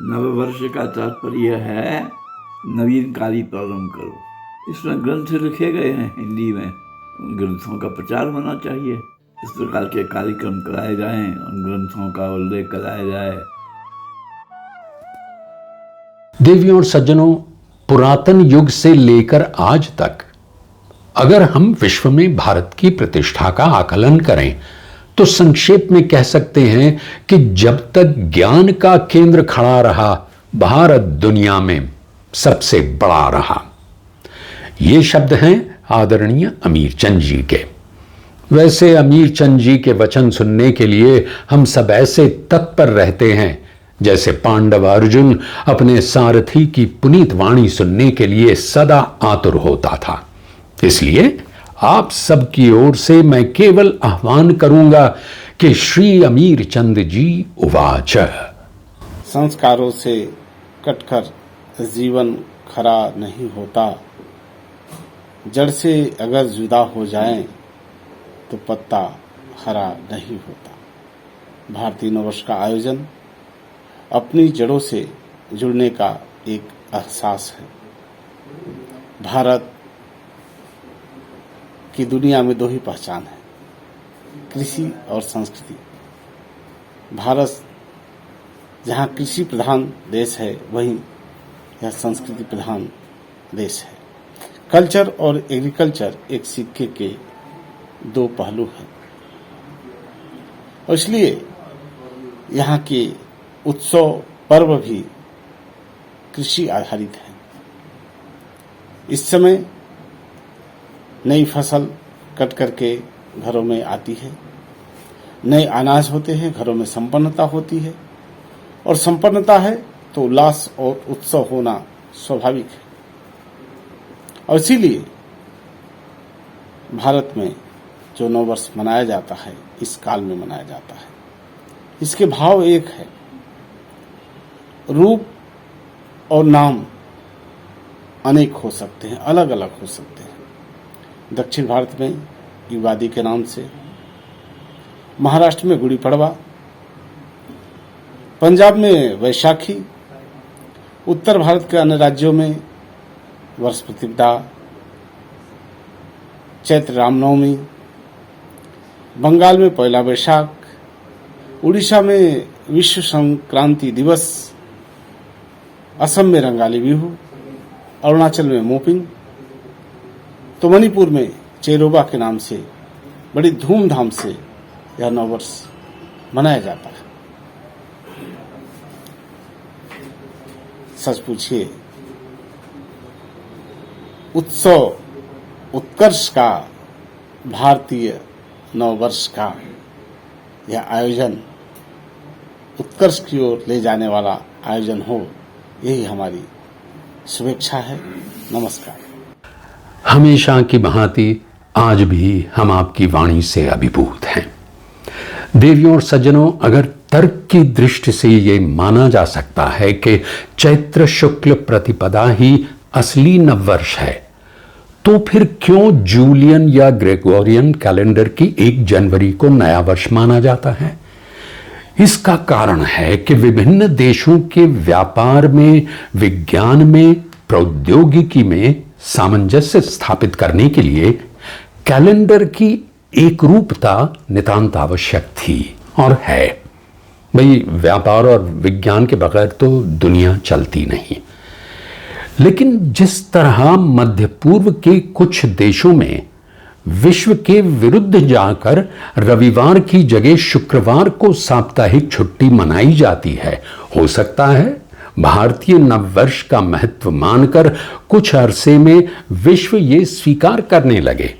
नववर्ष का तात्पर्य है नवीन कार्य प्रारंभ करो। इसमें ग्रंथ लिखे गए हैं हिंदी में, उन ग्रंथों का प्रचार होना चाहिए। इस प्रकार के कार्यक्रम कराए जाएं, उन ग्रंथों का उल्लेख कराया जाए। देवियों और सज्जनों, पुरातन युग से लेकर आज तक अगर हम विश्व में भारत की प्रतिष्ठा का आकलन करें तो संक्षेप में कह सकते हैं कि जब तक ज्ञान का केंद्र खड़ा रहा, भारत दुनिया में सबसे बड़ा रहा। ये शब्द हैं आदरणीय अमीरचंद जी के। वैसे अमीरचंद जी के वचन सुनने के लिए हम सब ऐसे तत्पर रहते हैं जैसे पांडव अर्जुन अपने सारथी की पुनीत वाणी सुनने के लिए सदा आतुर होता था। इसलिए आप सब की ओर से मैं केवल आह्वान करूंगा कि श्री अमीरचंद जी उवाच। संस्कारों से कटकर जीवन खरा नहीं होता, जड़ से अगर जुदा हो जाएं तो पत्ता हरा नहीं होता। भारतीय नववर्ष का आयोजन अपनी जड़ों से जुड़ने का एक एहसास है। भारत की दुनिया में दो ही पहचान है, कृषि और संस्कृति। भारत जहाँ कृषि प्रधान देश है, वहीं यह संस्कृति प्रधान देश है। कल्चर और एग्रीकल्चर एक सिक्के के दो पहलू हैं और इसलिए यहाँ के उत्सव पर्व भी कृषि आधारित हैं। इस समय नई फसल कट करके घरों में आती है, नए अनाज होते हैं, घरों में संपन्नता होती है और संपन्नता है तो उल्लास और उत्सव होना स्वाभाविक है। और इसीलिए भारत में जो नववर्ष मनाया जाता है, इस काल में मनाया जाता है। इसके भाव एक है, रूप और नाम अनेक हो सकते हैं, अलग अलग हो सकते हैं। दक्षिण भारत में युगादि के नाम से, महाराष्ट्र में गुड़ी पड़वा, पंजाब में वैशाखी, उत्तर भारत के अन्य राज्यों में वर्ष प्रतिपदा, चैत्र रामनवमी, बंगाल में पहला वैशाख, उड़ीसा में विश्व संक्रांति दिवस, असम में रंगाली बिहू, अरुणाचल में मोपिंग, तो मणिपुर में चेरोबा के नाम से बड़ी धूमधाम से यह नववर्ष मनाया जाता है। सच पूछिए, उत्सव उत्कर्ष का, भारतीय नववर्ष का यह आयोजन उत्कर्ष की ओर ले जाने वाला आयोजन हो, यही हमारी शुभेच्छा है। नमस्कार। हमेशा की भांति आज भी हम आपकी वाणी से अभिभूत हैं। देवियों और सज्जनों, अगर तर्क की दृष्टि से ये माना जा सकता है कि चैत्र शुक्ल प्रतिपदा ही असली नववर्ष है, तो फिर क्यों जूलियन या ग्रेगोरियन कैलेंडर की 1 जनवरी को नया वर्ष माना जाता है? इसका कारण है कि विभिन्न देशों के व्यापार में, विज्ञान में, प्रौद्योगिकी में सामंजस्य स्थापित करने के लिए कैलेंडर की एक रूपता नितांत आवश्यक थी और है। भाई, व्यापार और विज्ञान के बगैर तो दुनिया चलती नहीं। लेकिन जिस तरह मध्य पूर्व के कुछ देशों में विश्व के विरुद्ध जाकर रविवार की जगह शुक्रवार को साप्ताहिक छुट्टी मनाई जाती है, हो सकता है भारतीय नववर्ष का महत्व मानकर कुछ अरसे में विश्व ये स्वीकार करने लगे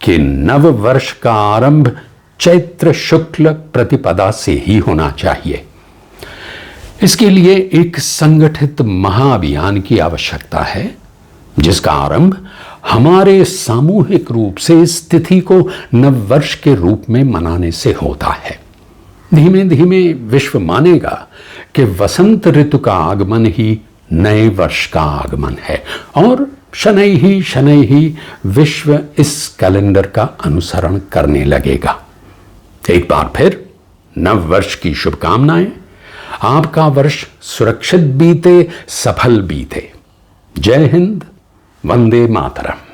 कि नव वर्ष का आरंभ चैत्र शुक्ल प्रतिपदा से ही होना चाहिए। इसके लिए एक संगठित महाअभियान की आवश्यकता है, जिसका आरंभ हमारे सामूहिक रूप से इस तिथि को नववर्ष के रूप में मनाने से होता है। धीमे धीमे विश्व मानेगा कि वसंत ऋतु का आगमन ही नए वर्ष का आगमन है, और शनैः ही विश्व इस कैलेंडर का अनुसरण करने लगेगा। एक बार फिर नव वर्ष की शुभकामनाएं। आपका वर्ष सुरक्षित बीते, सफल बीते। जय हिंद, वंदे मातरम।